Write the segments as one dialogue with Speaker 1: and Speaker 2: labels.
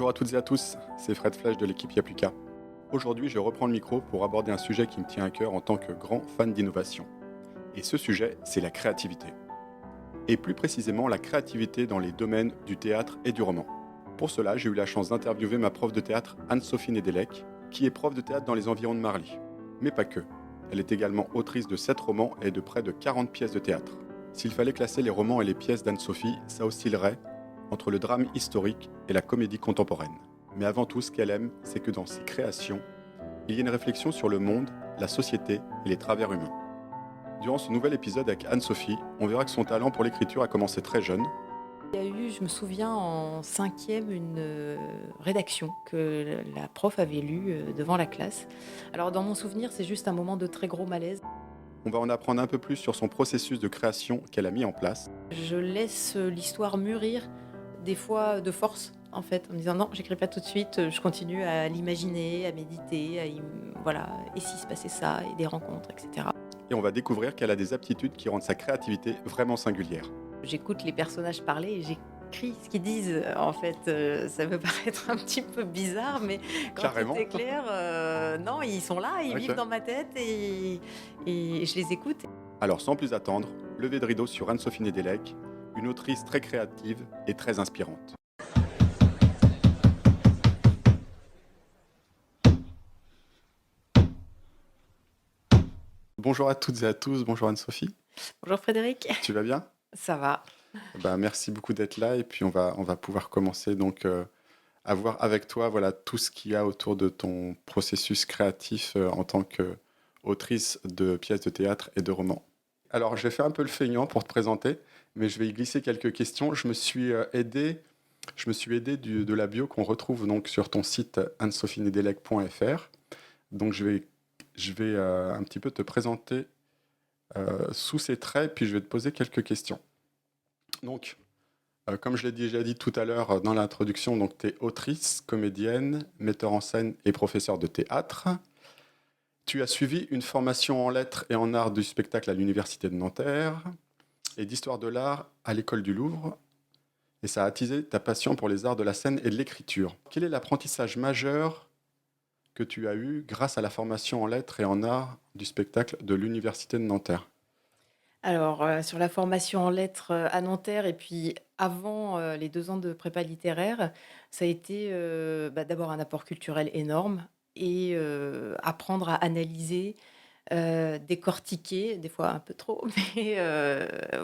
Speaker 1: Bonjour à toutes et à tous, c'est Fred Flash de l'équipe Yapluka. Aujourd'hui, je reprends le micro pour aborder un sujet qui me tient à cœur en tant que grand fan d'innovation. Et ce sujet, c'est la créativité. Et plus précisément, la créativité dans les domaines du théâtre et du roman. Pour cela, j'ai eu la chance d'interviewer ma prof de théâtre, Anne-Sophie Nedelec, qui est prof de théâtre dans les environs de Marly. Mais pas que. Elle est également autrice de 7 romans et de près de 40 pièces de théâtre. S'il fallait classer les romans et les pièces d'Anne-Sophie, ça oscillerait entre le drame historique et la comédie contemporaine. Mais avant tout, ce qu'elle aime, c'est que dans ses créations, il y a une réflexion sur le monde, la société et les travers humains. Durant ce nouvel épisode avec Anne-Sophie, on verra que son talent pour l'écriture a commencé très jeune.
Speaker 2: Il y a eu, je me souviens, en cinquième, une rédaction que la prof avait lue devant la classe. Alors dans mon souvenir, c'est juste un moment de très gros malaise.
Speaker 1: On va en apprendre un peu plus sur son processus de création qu'elle a mis en place.
Speaker 2: Je laisse l'histoire mûrir, des fois de force, en fait, en me disant non, j'écris pas tout de suite, je continue à l'imaginer, à méditer, voilà, et s'il se passait ça, et des rencontres, etc.
Speaker 1: Et on va découvrir qu'elle a des aptitudes qui rendent sa créativité vraiment singulière.
Speaker 2: J'écoute les personnages parler et j'écris ce qu'ils disent. En fait, ça peut paraître un petit peu bizarre, mais quand
Speaker 1: Carrément.
Speaker 2: tout est clair, non, ils sont là, ils
Speaker 1: Ok.
Speaker 2: vivent dans ma tête et je les écoute.
Speaker 1: Alors sans plus attendre, levée de rideau sur Anne-Sophie Nedelec, une autrice très créative et très inspirante. Bonjour à toutes et à tous, bonjour Anne-Sophie,
Speaker 2: Bonjour Frédéric,
Speaker 1: tu vas bien?
Speaker 2: ça va.
Speaker 1: Merci beaucoup d'être là et puis on va pouvoir commencer donc à voir avec toi voilà, tout ce qu'il y a autour de ton processus créatif en tant qu'autrice de pièces de théâtre et de romans. Alors je vais faire un peu le feignant pour te présenter, mais je vais y glisser quelques questions. Je me suis aidé de la bio qu'on retrouve donc sur ton site anne-sophienedelec.fr. Donc je vais un petit peu te présenter sous ces traits, puis je vais te poser quelques questions. Donc, comme je l'ai déjà dit tout à l'heure dans l'introduction, donc tu es autrice, comédienne, metteur en scène et professeur de théâtre. Tu as suivi une formation en lettres et en arts du spectacle à l'Université de Nanterre et d'histoire de l'art à l'École du Louvre. Et ça a attisé ta passion pour les arts de la scène et de l'écriture. Quel est l'apprentissage majeur que tu as eu grâce à la formation en lettres et en arts du spectacle de l'Université de Nanterre?
Speaker 2: Alors, sur la formation en lettres, à Nanterre et puis avant, les 2 ans de prépa littéraire, ça a été, d'abord un apport culturel énorme et apprendre à analyser, décortiquer, des fois un peu trop, mais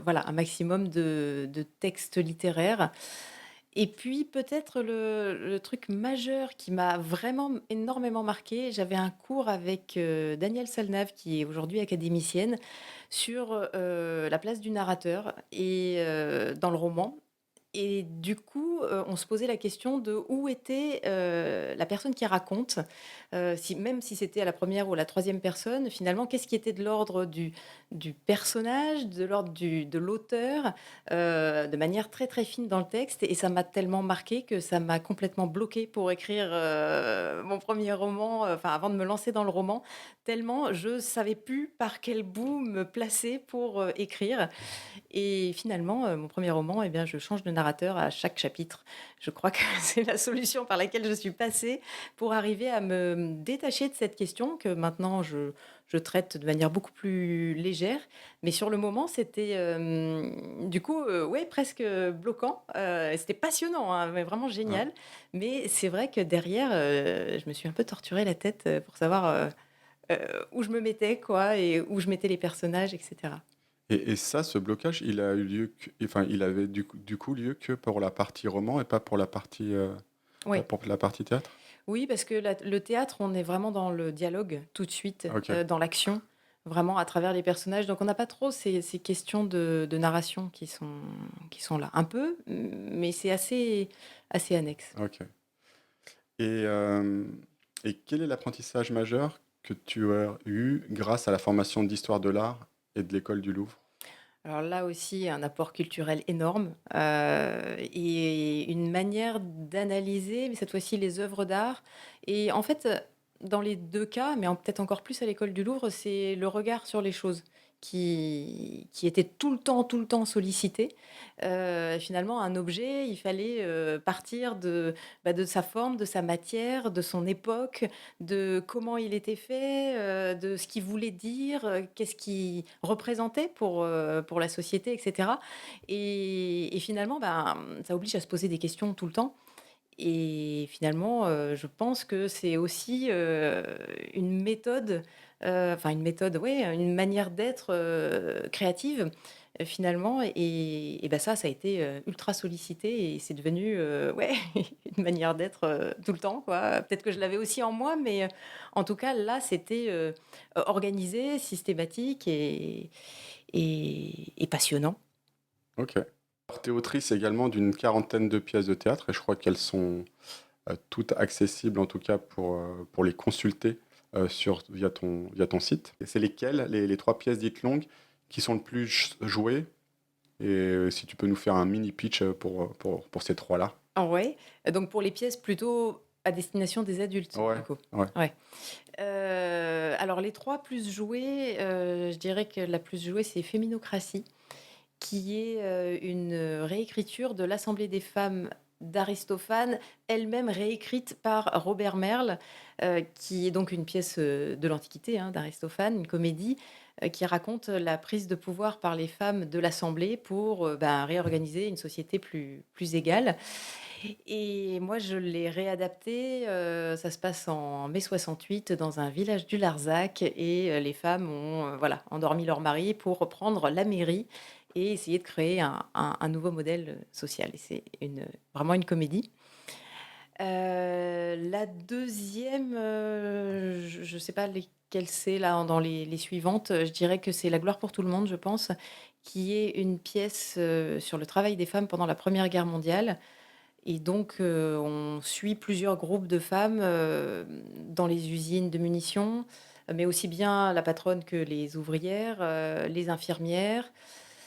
Speaker 2: voilà, un maximum de textes littéraires. Et puis peut-être le truc majeur qui m'a vraiment énormément marqué, j'avais un cours avec, Danielle Salnave qui est aujourd'hui académicienne sur, la place du narrateur et dans le roman. Et du coup, on se posait la question de où était, la personne qui raconte, si même si c'était à la première ou à la troisième personne, finalement, qu'est-ce qui était de l'ordre du personnage, de l'ordre de l'auteur, de manière très, très fine dans le texte et ça m'a tellement marqué que ça m'a complètement bloquée pour écrire, mon premier roman, enfin avant de me lancer dans le roman, tellement je savais plus par quel bout me placer pour, écrire et finalement, mon premier roman, eh bien, je change de narrateur à chaque chapitre. Je crois que c'est la solution par laquelle je suis passée pour arriver à me détacher de cette question que maintenant je traite de manière beaucoup plus légère. Mais sur le moment, c'était, du coup, ouais, presque, bloquant. C'était passionnant, hein, mais vraiment
Speaker 1: Ouais.
Speaker 2: génial. Mais c'est vrai que derrière, je me suis un peu torturé la tête, pour savoir, où je me mettais quoi et où je mettais les personnages et cetera.
Speaker 1: Et ça, ce blocage, il a eu lieu enfin, il avait du coup lieu que pour la partie roman et pas pour la partie, pas
Speaker 2: Ouais.
Speaker 1: pour la partie théâtre?
Speaker 2: Oui, parce que le théâtre, on est vraiment dans le dialogue tout de suite,
Speaker 1: Ok,
Speaker 2: dans l'action, vraiment à travers les personnages. Donc on n'a pas trop ces questions de narration qui sont là. Un peu, mais c'est assez annexe.
Speaker 1: ok. Et quel est l'apprentissage majeur que tu as eu grâce à la formation d'histoire de l'art et de l'école du Louvre?
Speaker 2: Alors là aussi, un apport culturel énorme, et une manière d'analyser, mais cette fois-ci les œuvres d'art et en fait, dans les 2 cas, mais peut-être encore plus à l'école du Louvre, c'est le regard sur les choses qui était tout le temps sollicité. Finalement, un objet, il fallait, partir de sa forme, de sa matière, de son époque, de comment il était fait, de ce qu'il voulait dire, qu'est-ce qu'il représentait pour la société et cetera et finalement, ben, ça oblige à se poser des questions tout le temps et finalement, je pense que c'est aussi, une méthode, enfin une méthode, ouais, une manière d'être, créative, finalement et bah, ça a été, ultra sollicité et c'est devenu, ouais, une manière d'être, tout le temps, quoi. Peut-être que je l'avais aussi en moi, mais, en tout cas, là, c'était, organisé, systématique et passionnant.
Speaker 1: Ok. Alors, tu es autrice également d'une quarantaine de pièces de théâtre et je crois qu'elles sont toutes accessibles en tout cas pour les consulter via ton site. Et c'est lesquelles, les trois pièces dites longues, qui sont le plus jouées? Et si tu peux nous faire un mini pitch pour ces trois-là.
Speaker 2: Ah ouais, donc pour les pièces plutôt à destination des adultes,
Speaker 1: Ouais,
Speaker 2: du coup?
Speaker 1: ouais.
Speaker 2: Ouais. Alors les 3 plus jouées, je dirais que la plus jouée, c'est Féminocratie, qui est, une, réécriture de l'Assemblée des femmes d'Aristophane, elle-même réécrite par Robert Merle, qui est donc une pièce, de l'Antiquité, hein, d'Aristophane, une comédie, qui raconte la prise de pouvoir par les femmes de l'Assemblée pour, ben, réorganiser une société plus égale. Et moi, je l'ai réadapté, ça se passe en mai 68 dans un village du Larzac et les femmes ont, voilà, endormi leur mari pour reprendre la mairie et essayer de créer un nouveau modèle, social et c'est vraiment une comédie. La deuxième, je ne sais pas lesquelles c'est là, dans les suivantes, je dirais que c'est La gloire pour tout le monde, je pense, qui est une pièce, sur le travail des femmes pendant la Première Guerre mondiale et donc, on suit plusieurs groupes de femmes, dans les usines de munitions, mais aussi bien la patronne que les ouvrières, les infirmières,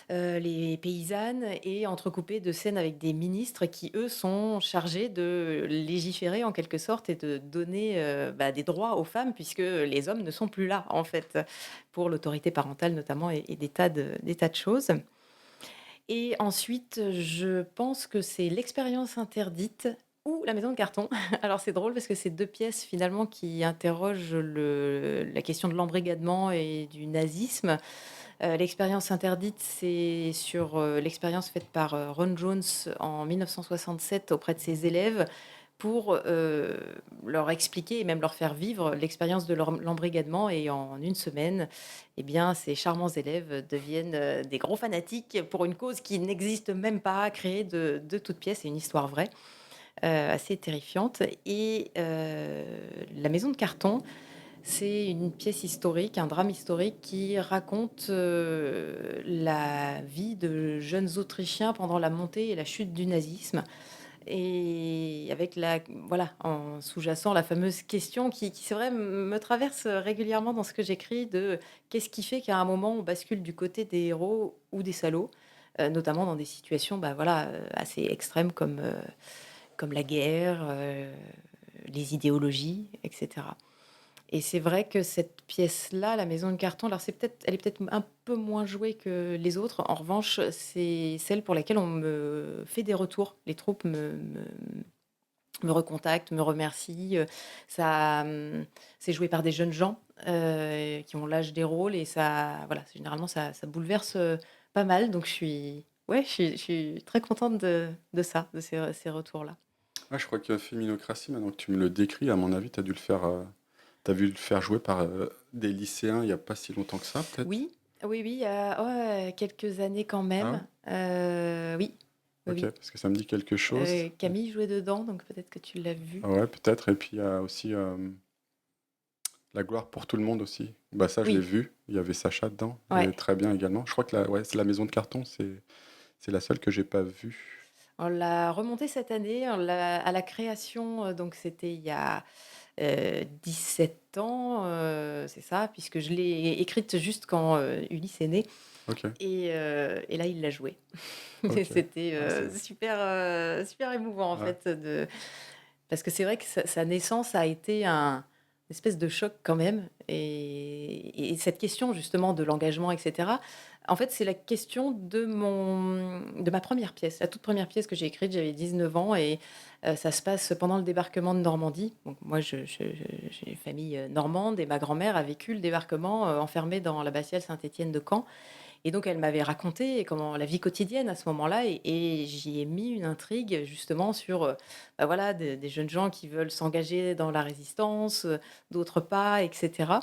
Speaker 2: les paysannes et entrecoupées de scènes avec des ministres qui, eux, sont chargés de légiférer en quelque sorte et de donner, bah, des droits aux femmes puisque les hommes ne sont plus là, en fait, pour l'autorité parentale notamment et des tas de choses. Et ensuite, je pense que c'est L'expérience interdite ou La maison de carton. Alors c'est drôle parce que c'est 2 pièces finalement qui interrogent la question de l'embrigadement et du nazisme. L'expérience interdite, c'est sur, l'expérience faite par, Ron Jones en 1967 auprès de ses élèves pour, leur expliquer et même leur faire vivre l'expérience de l'embrigadement et en une semaine, eh bien, ces charmants élèves deviennent, des gros fanatiques pour une cause qui n'existe même pas, créée de toutes pièces. C'est une histoire vraie, assez terrifiante et La maison de carton, c'est une pièce historique, un drame historique qui raconte, la vie de jeunes Autrichiens pendant la montée et la chute du nazisme et avec voilà, en sous-jacent, la fameuse question qui c'est vrai, me traverse, régulièrement dans ce que j'écris de: «Qu'est-ce qui fait qu'à un moment, on bascule du côté des héros ou des salauds?» Notamment dans des situations, bah, voilà, assez extrêmes comme la guerre, les idéologies et cetera. Et c'est vrai que cette pièce-là, La maison de carton, alors elle est peut-être un peu moins jouée que les autres. En revanche, c'est celle pour laquelle on me fait des retours. Les troupes me recontactent, me remercient, c'est joué par des jeunes gens, qui ont l'âge des rôles et ça voilà, généralement ça bouleverse, pas mal donc je suis très contente de ça, de ces retours-là.
Speaker 1: Ah, je crois que Féminocratie, maintenant que tu me le décris, à mon avis, t'as vu le faire jouer par des lycéens il n'y a pas si longtemps que ça, peut-être?
Speaker 2: Oui, oui, oui, il y a ouais, quelques années quand
Speaker 1: Ah ouais?
Speaker 2: même. Oui, oui,
Speaker 1: Ok,
Speaker 2: oui.
Speaker 1: parce que ça me dit quelque chose.
Speaker 2: Camille jouait dedans, donc peut-être que tu l'as vu.
Speaker 1: Ah ouais, peut-être. Et puis il y a aussi La gloire pour tout le monde aussi. Bah ça, je l'ai
Speaker 2: Oui,
Speaker 1: vu. Il y avait Sacha dedans. Elle est
Speaker 2: ouais.
Speaker 1: très bien également. Je crois que ouais, c'est La maison de carton, c'est la seule que j'ai pas vue.
Speaker 2: On l'a remontée cette année, on l'a à la création, donc c'était il y a, 17 ans, c'est ça, puisque je l'ai écrite juste quand, Ulysse est né
Speaker 1: Ok,
Speaker 2: et là, il l'a jouée. Et
Speaker 1: ok.
Speaker 2: c'était,
Speaker 1: Ah,
Speaker 2: super émouvant, en
Speaker 1: ouais.
Speaker 2: fait, parce que c'est vrai que sa naissance a été un espèce de choc quand même et cette question justement de l'engagement et cetera, en fait, c'est la question de ma première pièce. La toute première pièce que j'ai écrite, j'avais 19 ans et ça se passe pendant le débarquement de Normandie. Donc moi, j'ai une famille, normande et ma grand-mère a vécu le débarquement, enfermée dans l'abbatiale Saint-Étienne de Caen et donc elle m'avait raconté comment la vie quotidienne à ce moment-là et j'y ai mis une intrigue justement sur, bah, voilà, des jeunes gens qui veulent s'engager dans la résistance, d'autres pas et cetera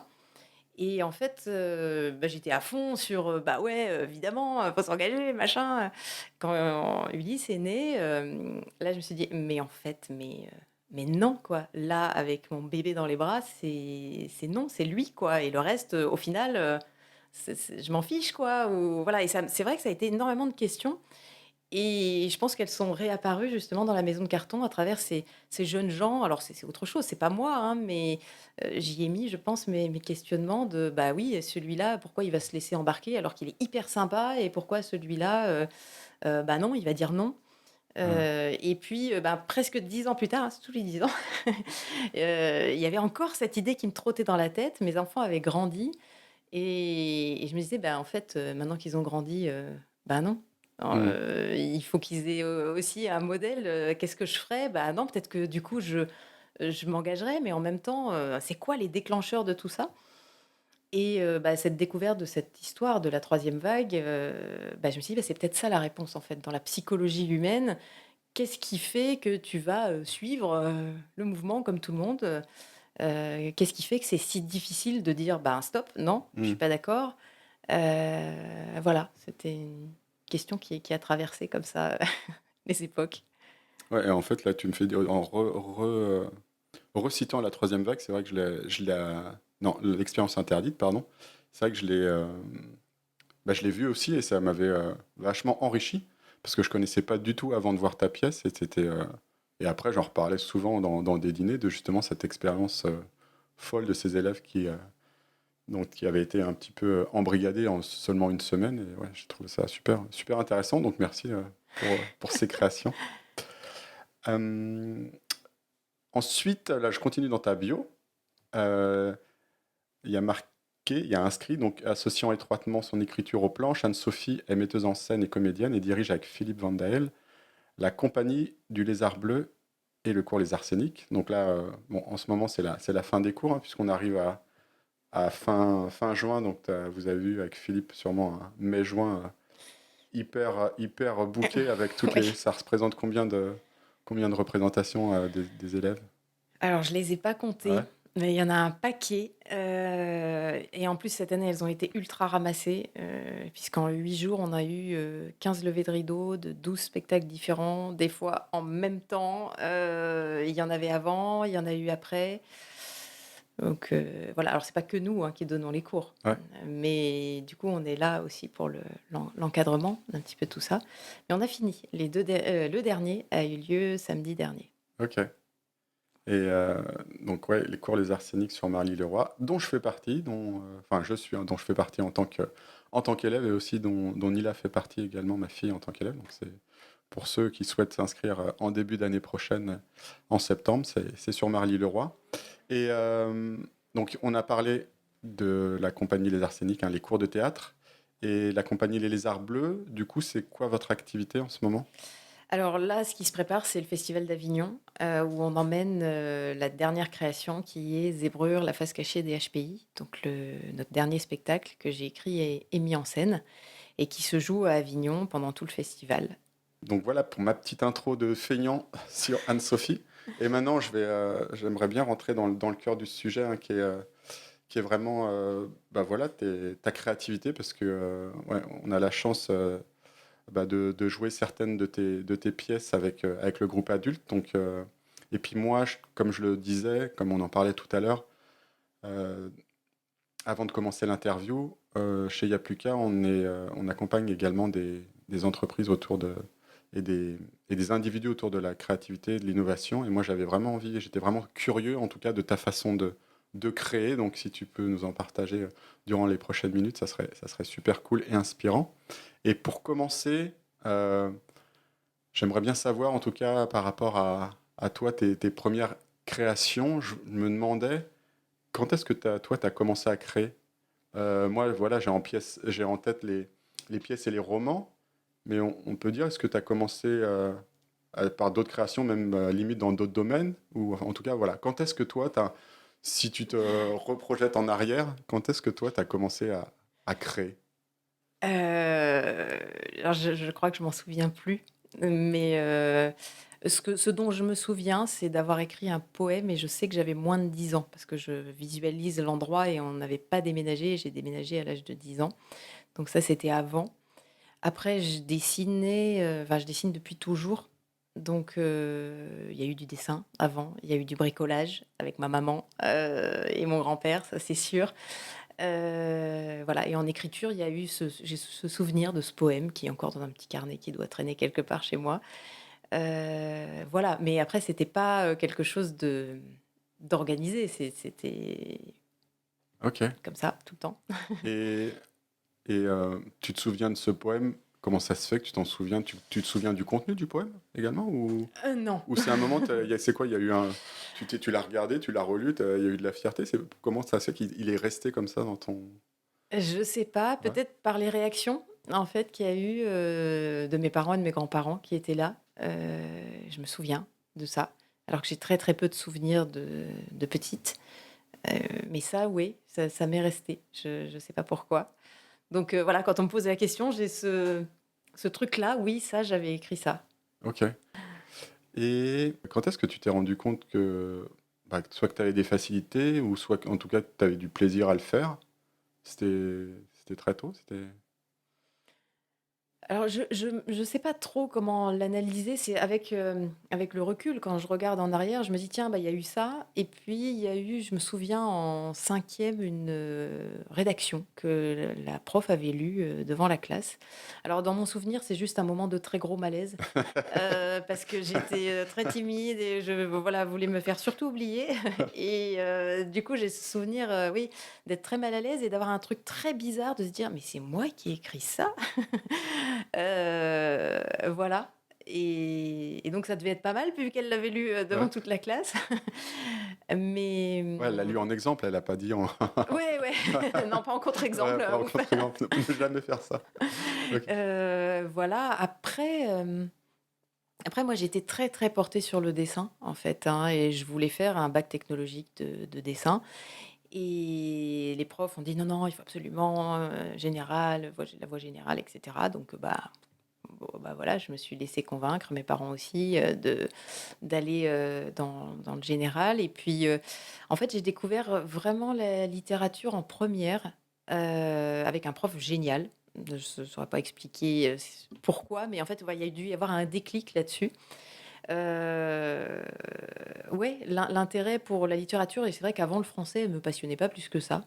Speaker 2: et en fait, bah, j'étais à fond sur, bah, ouais, évidemment, faut s'engager machin, Quand, Ulysse est né, là je me suis dit: «Mais en fait, mais non quoi. Là, avec mon bébé dans les bras, c'est non, c'est lui quoi et le reste, au final, c'est je m'en fiche quoi» ou voilà et ça c'est vrai que ça a été énormément de questions et je pense qu'elles sont réapparues justement dans la maison de carton à travers ces jeunes gens. Alors c'est autre chose, c'est pas moi, hein, mais j'y ai mis, je pense, mes questionnements de, bah oui, celui-là, pourquoi il va se laisser embarquer alors qu'il est hyper sympa et pourquoi celui-là, bah non, il va dire non.
Speaker 1: Mmh.
Speaker 2: Et puis, bah, presque 10 ans plus tard, hein, c'est tous les 10 ans, il y avait encore cette idée qui me trottait dans la tête. Mes enfants avaient grandi et je me disais: «Bah, en fait, maintenant qu'ils ont grandi, bah, non,
Speaker 1: Mmh.
Speaker 2: il faut qu'ils aient, aussi un modèle, qu'est-ce que je ferais? Bah, non, peut-être que du coup je m'engagerais, mais en même temps, c'est quoi les déclencheurs de tout ça?» et bah, cette découverte de cette histoire de la troisième vague, bah, je me suis dit: «Bah, c'est peut-être ça la réponse, en fait, dans la psychologie humaine. Qu'est-ce qui fait que tu vas, suivre, le mouvement comme tout le monde, qu'est-ce qui fait que c'est si difficile de dire: «Ben, stop, non, je suis
Speaker 1: Mmh.
Speaker 2: pas d'accord»?» Voilà, c'était une question qui a traversé comme ça les époques.
Speaker 1: Ouais, et en fait, là, tu me fais dire, recitant la troisième vague, c'est vrai que non, l'expérience interdite, pardon. C'est vrai que je l'ai vu aussi et ça m'avait vachement enrichi parce que je connaissais pas du tout avant de voir ta pièce et après, j'en reparlais souvent dans des dîners de justement cette expérience folle de ces élèves qui avaient été un petit peu embrigadés en seulement une semaine. Et ouais, j'ai trouvé ça super, super intéressant. Donc merci pour ces créations. Euh, Ensuite, là, je continue dans ta bio. Euh, il y a marqué, il y a inscrit, donc associant étroitement son écriture aux planches, Anne-Sophie est metteuse en scène et comédienne et dirige avec Philippe Van Dael la compagnie du Lézard Bleu et le cours Les Arséniques. Donc là, bon, en ce moment, c'est la fin des cours, hein, puisqu'on arrive à fin juin. Donc vous avez vu avec Philippe sûrement un mai-juin hyper bouqué avec toutes les.
Speaker 2: Oui.
Speaker 1: Ça représente combien de représentations des élèves?
Speaker 2: Alors je les ai pas
Speaker 1: Ouais.
Speaker 2: comptées, mais il y en a un paquet, et en plus cette année, elles ont été ultra ramassées, puisqu'en 8 jours, on a eu, 15 levées de rideau de 12 spectacles différents, des fois en même temps, il y en avait avant, il y en a eu après. Donc voilà, alors c'est pas que nous, hein, qui donnons les cours,
Speaker 1: Ouais.
Speaker 2: mais du coup, on est là aussi pour l'encadrement d'un petit peu tout ça. Mais on a fini. Le dernier a eu lieu samedi dernier.
Speaker 1: Ok. Et donc, ouais, les cours Les Arséniques sur Marly-le-Roi, dont je fais partie, enfin, je suis, hein, dont je fais partie en tant qu'élève et aussi dont Nila fait partie également, ma fille, en tant qu'élève. Donc, c'est pour ceux qui souhaitent s'inscrire en début d'année prochaine, en septembre, c'est sur Marly-le-Roi. Et donc, on a parlé de la compagnie Les Arséniques, hein, les cours de théâtre, et la compagnie Les Lézards Bleus. Du coup, c'est quoi votre activité en ce moment?
Speaker 2: Alors là, ce qui se prépare, c'est le festival d'Avignon, où on emmène, la dernière création qui est Zébrure, la face cachée des HPI, donc notre dernier spectacle que j'ai écrit et mis en scène et qui se joue à Avignon pendant tout le festival.
Speaker 1: Donc voilà pour ma petite intro de feignant sur Anne-Sophie. Et maintenant, j'aimerais bien rentrer dans le cœur du sujet, hein, qui est vraiment bah voilà, ta créativité, parce que ouais, on a la chance bah, de jouer certaines de tes pièces avec le groupe adulte. Donc, et puis moi, comme je le disais, comme on en parlait tout à l'heure, euh, avant de commencer l'interview, chez Yapluka, on accompagne également des entreprises et des individus autour de la créativité, de l'innovation. Et moi, j'avais vraiment envie, j'étais vraiment curieux, en tout cas, de ta façon de créer. Donc, si tu peux nous en partager durant les prochaines minutes, ça serait super cool et inspirant. Et pour commencer, euh, j'aimerais bien savoir, en tout cas, par rapport à toi, tes premières créations, je me demandais Quand est-ce que toi, tu as commencé à créer? Moi, voilà, j'ai en tête les pièces et les romans, mais on peut dire, est-ce que tu as commencé par d'autres créations, même limite dans d'autres domaines? Ou en tout cas, voilà, quand est-ce que toi, si tu te reprojettes en arrière, quand est-ce que toi, tu as commencé à créer?
Speaker 2: Alors je crois que je m'en souviens plus, mais ce dont je me souviens, c'est d'avoir écrit un poème et je sais que j'avais moins de 10 ans parce que je visualise l'endroit et on n'avait pas déménagé. J'ai déménagé à l'âge de 10 ans, donc ça, c'était avant. Après, je dessinais, enfin, je dessine depuis toujours, donc il y a eu du dessin avant, il y a eu du bricolage avec ma maman, et mon grand-père, ça, c'est sûr. Voilà, et en écriture, il y a eu j'ai ce souvenir de ce poème qui est encore dans un petit carnet qui doit traîner quelque part chez moi. Voilà, mais après c'était pas, quelque chose d'organisé, c'était
Speaker 1: Ok.
Speaker 2: comme ça tout le temps.
Speaker 1: Et, tu te souviens de ce poème? Comment ça se fait que tu t'en souviens? Tu te souviens du contenu du poème également?
Speaker 2: Non.
Speaker 1: Ou c'est un moment, c'est quoi? Il y a eu tu l'as regardé, tu l'as relu, il y a eu de la fierté. Comment ça se fait qu'il est resté comme ça dans ton...
Speaker 2: Je sais pas,
Speaker 1: Ouais.
Speaker 2: peut-être par les réactions, en fait, qu'il y a eu, de mes parents et de mes grands-parents qui étaient là. Je me souviens de ça, alors que j'ai très, très peu de souvenirs de petite. Mais ça, oui, ça m'est resté. Je sais pas pourquoi. Donc voilà, quand on me pose la question, j'ai ce truc-là, oui, ça, j'avais écrit ça.
Speaker 1: Ok. Et quand est-ce que tu t'es rendu compte que, bah, soit que tu avais des facilités, ou soit en tout cas que tu avais du plaisir à le faire? C'était très tôt, c'était...
Speaker 2: Alors je sais pas trop comment l'analyser, c'est avec le recul, quand je regarde en arrière, je me dis: «Tiens, bah, il y a eu ça» et puis il y a eu, je me souviens en cinquième une, rédaction que la prof avait lue, devant la classe. Alors dans mon souvenir, c'est juste un moment de très gros malaise. Parce que j'étais, très timide et je voilà, voulais me faire surtout oublier et du coup, j'ai ce souvenir, oui, d'être très mal à l'aise et d'avoir un truc très bizarre, de se dire: «Mais c'est moi qui ai écrit ça?» Voilà et donc ça devait être pas mal vu qu'elle l'avait lu, devant
Speaker 1: Ouais.
Speaker 2: toute la classe. Mais
Speaker 1: Ouais, elle l'a lu en exemple, elle a pas dit en...
Speaker 2: ouais, ouais, non, pas en
Speaker 1: Ouais,
Speaker 2: contre-exemple,
Speaker 1: pas en
Speaker 2: ouf.
Speaker 1: contre-exemple, ne jamais faire ça. Ok.
Speaker 2: Voilà, après moi, j'étais très, très portée sur le dessin, en fait, hein, et je voulais faire un bac technologique de dessin et les profs ont dit: «Non, non, il faut absolument, général, la voie générale» et cetera donc bah, bon, bah, voilà, je me suis laissée convaincre, mes parents aussi, d'aller, dans le général et puis, en fait, j'ai découvert, vraiment la littérature en première avec un prof génial. Je ne saurais pas expliquer, pourquoi, mais en fait, ouais, il y a dû y avoir un déclic là-dessus. Heu, ouais, l'intérêt pour la littérature et c'est vrai qu'avant le français me passionnait pas plus que ça.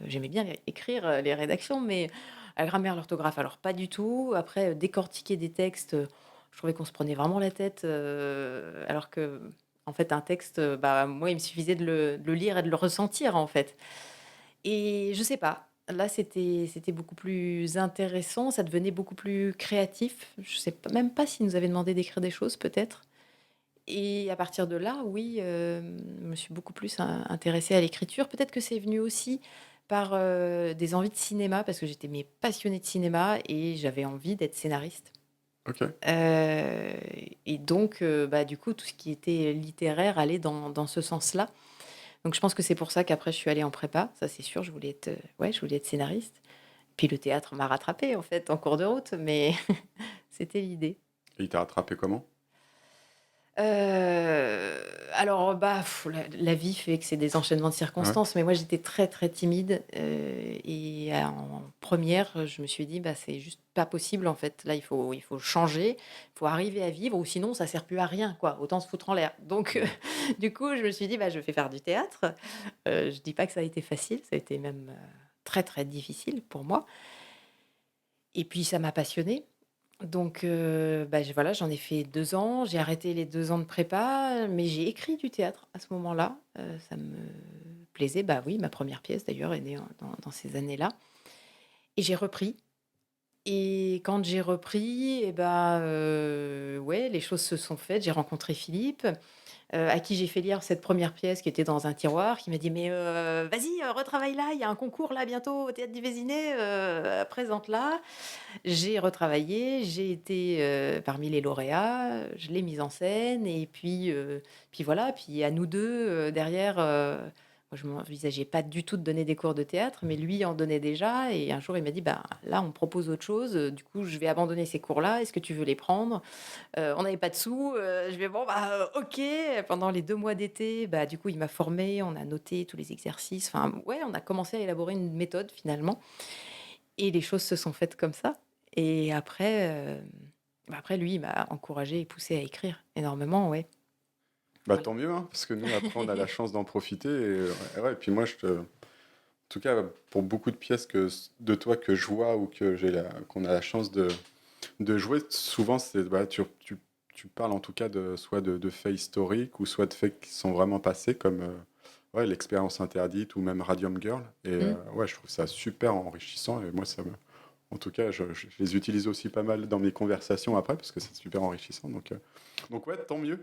Speaker 2: J'aimais bien écrire, les rédactions, mais la grammaire, l'orthographe, alors pas du tout. Après, décortiquer des textes, je trouvais qu'on se prenait vraiment la tête, alors que en fait un texte, bah, moi il me suffisait de le lire et de le ressentir, en fait et je sais pas, là c'était beaucoup plus intéressant, ça devenait beaucoup plus créatif. Je sais pas même pas s'ils nous avaient demandé d'écrire des choses peut-être? Et à partir de là, oui, je me suis beaucoup plus intéressée à l'écriture. Peut-être que c'est venu aussi par, des envies de cinéma parce que j'étais mais passionnée de cinéma et j'avais envie d'être scénariste.
Speaker 1: Ok.
Speaker 2: Et donc, bah, du coup, tout ce qui était littéraire allait dans ce sens-là. Donc je pense que c'est pour ça qu'après je suis allée en prépa, ça c'est sûr, je voulais être, ouais, je voulais être scénariste. Puis le théâtre m'a rattrapée en fait en cours de route, mais c'était l'idée.
Speaker 1: Et il t'a rattrapé comment?
Speaker 2: Alors, bah, la vie fait que c'est des enchaînements de
Speaker 1: Ouais.
Speaker 2: circonstances, mais moi j'étais très, très timide, et en première, je me suis dit: «Bah, c'est juste pas possible en fait. Là, il faut changer, il faut arriver à vivre ou sinon ça sert plus à rien quoi, autant se foutre en l'air». Donc
Speaker 1: Mm.
Speaker 2: du coup, je me suis dit: «Bah, je vais faire du théâtre». Je dis pas que ça a été facile, ça a été même, très, très difficile pour moi et puis ça m'a passionnée. Donc bah, voilà, j'en ai fait 2 ans. J'ai arrêté les 2 ans de prépa, mais j'ai écrit du théâtre à ce moment-là. Ça me plaisait. Bah, oui, ma première pièce d'ailleurs est née dans ces années-là et j'ai repris et quand j'ai repris et bah, ouais, les choses se sont faites. J'ai rencontré Philippe. à qui j'ai fait lire cette première pièce qui était dans un tiroir, qui m'a dit: «Mais, vas-y, retravaille là, il y a un concours là bientôt au théâtre du Vésinet, présente-la». J'ai retravaillé, j'ai été, parmi les lauréats, je l'ai mise en scène et puis voilà, puis à nous 2 derrière, moi je m'envisageais pas du tout de donner des cours de théâtre, mais lui en donnait déjà et un jour il m'a dit: «Bah, là on me propose autre chose, du coup je vais abandonner ces cours-là, est-ce que tu veux les prendre?» On n'avait pas de sous, je vais «Bon bah, OK». Pendant les 2 mois d'été, bah, du coup il m'a formée, on a noté tous les exercices, enfin ouais, on a commencé à élaborer une méthode finalement et les choses se sont faites comme ça et après, bah, après lui, il m'a encouragée et poussée à écrire énormément, ouais,
Speaker 1: Bah,
Speaker 2: voilà.
Speaker 1: tant mieux, hein, parce que nous, après, on a la chance d'en profiter. Ouais, et puis moi, en tout cas, pour beaucoup de pièces de toi que je vois ou qu'on a la chance de jouer, souvent, bah, tu parles en tout cas soit de faits historiques ou soit de faits qui sont vraiment passés, comme ouais, l'expérience interdite ou même Radium Girl.
Speaker 2: Mmh.
Speaker 1: Ouais, je trouve ça super enrichissant. Et moi, en tout cas, je les utilise aussi pas mal dans mes conversations après parce que c'est super enrichissant. Donc ouais, tant mieux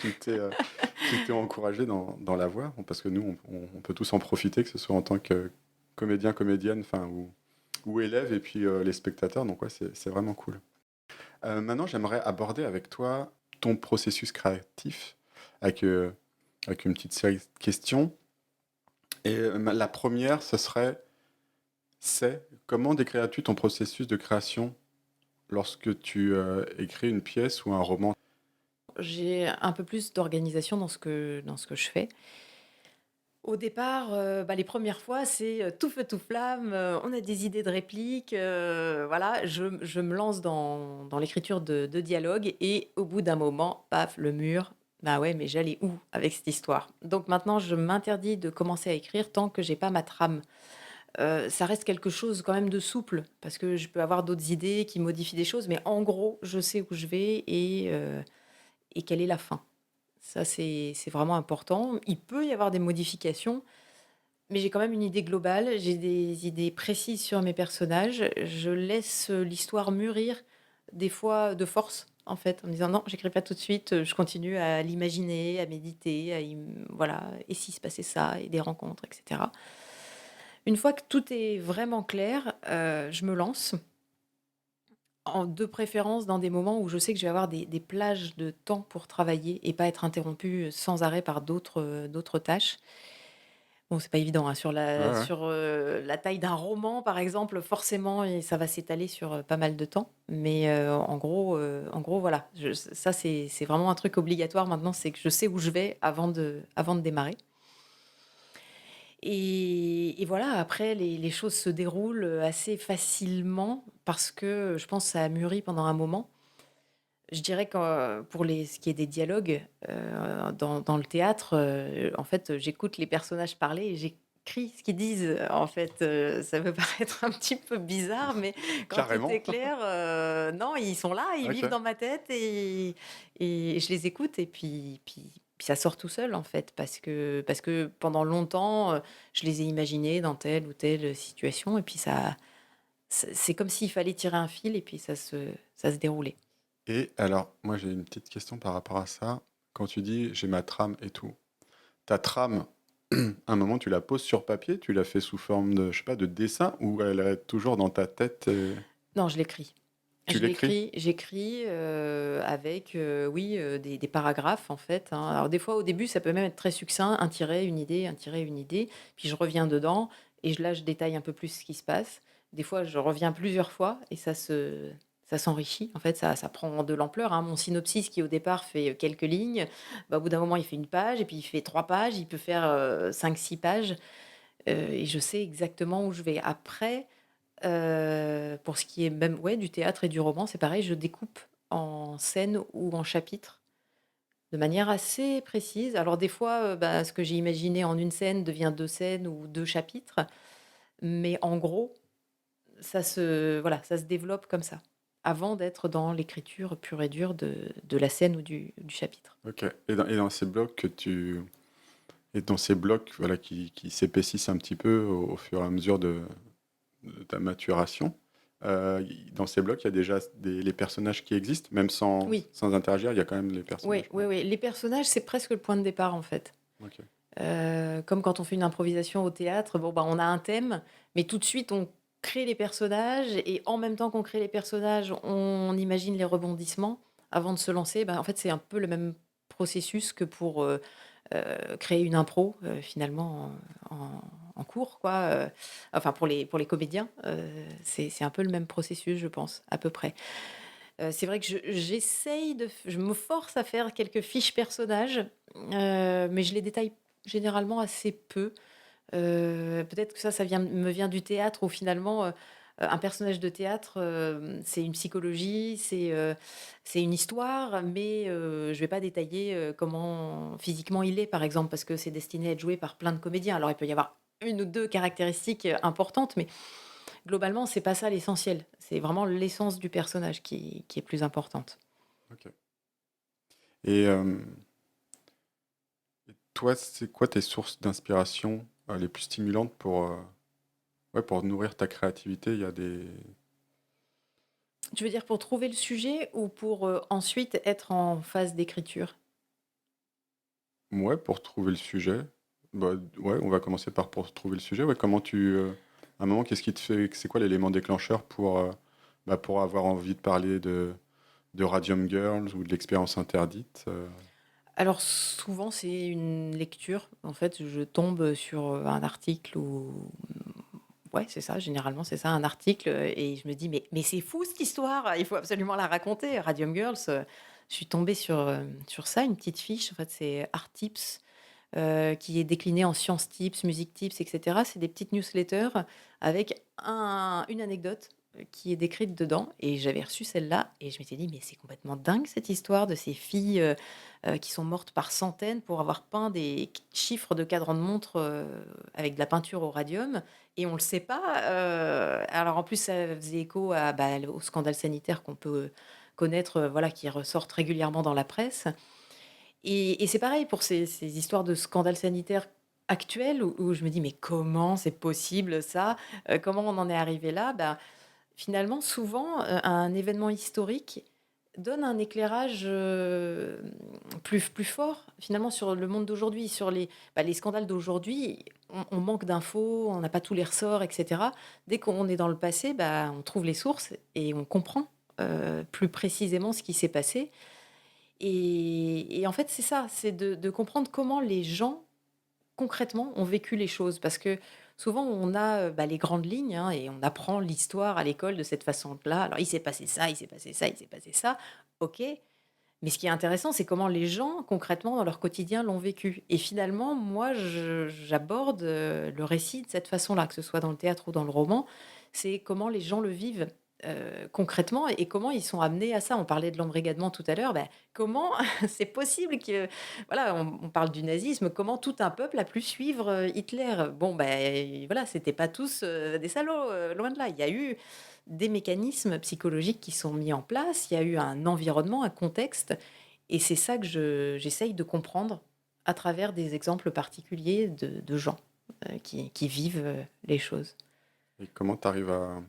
Speaker 1: qu'il t'ait encouragé dans la voie, parce que nous, on peut tous en profiter, que ce soit en tant que comédien, comédienne, enfin, ou élève, et puis les spectateurs. Donc ouais, c'est vraiment cool. Maintenant, j'aimerais aborder avec toi ton processus créatif avec, euh, avec une petite série de questions. La première, c'est comment décrirais-tu ton processus de création lorsque tu écris une pièce ou un roman?
Speaker 2: J'ai un peu plus d'organisation dans ce que je fais. Au départ, bah, les premières fois, c'est, tout feu tout flamme, on a des idées de répliques, voilà, je me lance dans l'écriture de dialogues et au bout d'un moment, paf, le mur. Bah, ouais, mais j'allais où avec cette histoire? Donc maintenant, je m'interdis de commencer à écrire tant que j'ai pas ma trame. Ça reste quelque chose quand même de souple parce que je peux avoir d'autres idées qui modifient des choses, mais en gros, je sais où je vais et quelle est la fin. Ça, c'est vraiment important. Il peut y avoir des modifications, mais j'ai quand même une idée globale, j'ai des idées précises sur mes personnages. Je laisse, l'histoire mûrir, des fois de force, en fait, en me disant: «Non, j'écris pas tout de suite, je continue à l'imaginer, à méditer, voilà, et s'il se passait ça?» et des rencontres et cetera. Une fois que tout est vraiment clair, je me lance, de préférence dans des moments où je sais que je vais avoir des plages de temps pour travailler et pas être interrompue, sans arrêt par d'autres tâches. Bon, c'est pas évident, hein,
Speaker 1: Ouais, ouais.
Speaker 2: sur la taille d'un roman, par exemple, forcément et ça va s'étaler sur, pas mal de temps. Mais, en gros, voilà, ça, c'est vraiment un truc obligatoire maintenant, c'est que je sais où je vais avant de démarrer. Et voilà, après les choses se déroulent, assez facilement parce que, je pense ça a mûri pendant un moment. Je dirais que, pour ce qui est des dialogues, dans le théâtre, en fait, j'écoute les personnages parler et j'écris ce qu'ils disent, en fait, ça peut paraître un petit peu bizarre, mais quand tout
Speaker 1: Carrément.
Speaker 2: est clair, non, ils sont là, ils vivent
Speaker 1: Ok.
Speaker 2: dans ma tête et je les écoute et puis ça sort tout seul, en fait, parce que pendant longtemps, je les ai imaginés dans telle ou telle situation et puis c'est comme s'il fallait tirer un fil et puis ça se déroulait.
Speaker 1: Et alors, moi j'ai une petite question par rapport à ça. Quand tu dis j'ai ma trame et tout, ta trame, à un moment tu la poses sur papier, tu la fais sous forme de, je sais pas, de dessin ou elle est toujours dans ta tête et
Speaker 2: Non, je l'écris.
Speaker 1: tu l'écris?
Speaker 2: J'écris, avec, oui, des paragraphes en fait, hein. Alors des fois au début ça peut même être très succinct, un tiret, une idée, un tiret, une idée, puis je reviens dedans et là je détaille un peu plus ce qui se passe. Des fois je reviens plusieurs fois et ça s'enrichit en fait, ça prend de l'ampleur, hein. Mon synopsis qui au départ fait, quelques lignes, bah, au bout d'un moment il fait une page et puis il fait 3 pages, il peut faire, 5-6 pages, et je sais exactement où je vais. Après, pour ce qui est même, ouais, du théâtre et du roman, c'est pareil, je découpe en scènes ou en chapitres de manière assez précise. Alors des fois, bah, ce que j'ai imaginé en une scène devient 2 scènes ou 2 chapitres, mais en gros, ça se développe comme ça, avant d'être dans l'écriture pure et dure de la scène ou du chapitre.
Speaker 1: Ok. Et dans ces blocs voilà, qui s'épaississent un petit peu au fur et à mesure de ta maturation, Dans ces blocs, il y a déjà les personnages qui existent, même
Speaker 2: Oui,
Speaker 1: sans interagir, il y a quand même les
Speaker 2: oui,
Speaker 1: personnages.
Speaker 2: oui,
Speaker 1: Ouais.
Speaker 2: oui. Les personnages, c'est presque le point de départ, en fait.
Speaker 1: Ok.
Speaker 2: Comme quand on fait une improvisation au théâtre, bon, bah, on a un thème, mais tout de suite, on crée les personnages et en même temps qu'on crée les personnages, on imagine les rebondissements avant de se lancer. Bah, en fait, c'est un peu le même processus que pour, créer une impro, finalement en cours, quoi, enfin pour les comédiens, c'est un peu le même processus, je pense, à peu près. C'est vrai que je me force à faire quelques fiches personnages, mais je les détaille généralement assez peu. Peut-être que ça me vient du théâtre où finalement, un personnage de théâtre, c'est une psychologie, c'est une histoire, mais je vais pas détailler, comment physiquement il est, par exemple, parce que c'est destiné à être joué par plein de comédiens. Alors il peut y avoir une ou 2 caractéristiques, importantes, mais globalement, c'est pas ça l'essentiel. C'est vraiment l'essence du personnage qui est plus importante.
Speaker 1: Ok. Et toi, c'est quoi tes sources d'inspiration les plus stimulantes ouais, pour nourrir ta créativité? Il y a des...
Speaker 2: Tu veux dire pour trouver le sujet ou pour, ensuite être en phase d'écriture?
Speaker 1: Ouais, pour trouver le sujet. Bah, ouais, on va commencer par pour trouver le sujet. Ouais, comment à un moment, qu'est-ce qui te fait... C'est quoi l'élément déclencheur pour avoir envie de parler de Radium Girls ou de l'expérience interdite
Speaker 2: Alors souvent, c'est une lecture. En fait, je tombe sur, un article ou ouais, c'est ça, généralement, c'est ça, un article, et je me dis: «Mais c'est fou cette histoire, il faut absolument la raconter, Radium Girls», je suis tombée sur ça, une petite fiche, en fait, c'est Art Tips, qui est déclinée en science tips, musique tips, et cetera. C'est des petites newsletters avec une anecdote, qui est décrite dedans, et j'avais reçu celle-là et je m'étais dit: «Mais c'est complètement dingue cette histoire de ces filles, qui sont mortes par centaines pour avoir peint des chiffres de cadrans de montre, avec de la peinture au radium, et on le sait pas». Alors en plus, ça faisait écho au scandale sanitaire qu'on peut connaître, voilà, qui ressortent régulièrement dans la presse, et c'est pareil pour ces histoires de scandales sanitaires actuels où je me dis: «Mais comment c'est possible ça? Comment on en est arrivé là?» Finalement, souvent, un événement historique donne un éclairage, plus fort, finalement, sur le monde d'aujourd'hui, sur les scandales d'aujourd'hui. On manque d'infos, on n'a pas tous les ressorts, et cetera. Dès qu'on est dans le passé, on trouve les sources et on comprend, plus précisément ce qui s'est passé, et en fait, c'est ça, c'est de comprendre comment les gens, concrètement, ont vécu les choses. Parce que souvent, on a, les grandes lignes, hein, et on apprend l'histoire à l'école de cette façon-là. Alors, il s'est passé ça, il s'est passé ça, il s'est passé ça. OK. Mais ce qui est intéressant, c'est comment les gens, concrètement, dans leur quotidien, l'ont vécu. Et finalement, moi, j'aborde, le récit de cette façon-là, que ce soit dans le théâtre ou dans le roman. C'est comment les gens le vivent, concrètement, et comment ils sont amenés à ça. On parlait de l'embrigadement tout à l'heure. Comment c'est possible que, voilà, on parle du nazisme, comment tout un peuple a pu suivre, Hitler? Bon, voilà, c'était pas tous, des salauds, loin de là. Il y a eu des mécanismes psychologiques qui sont mis en place, il y a eu un environnement, un contexte, et c'est ça que j'essaye de comprendre à travers des exemples particuliers de gens, qui vivent, les choses.
Speaker 1: et comment t'arrives à...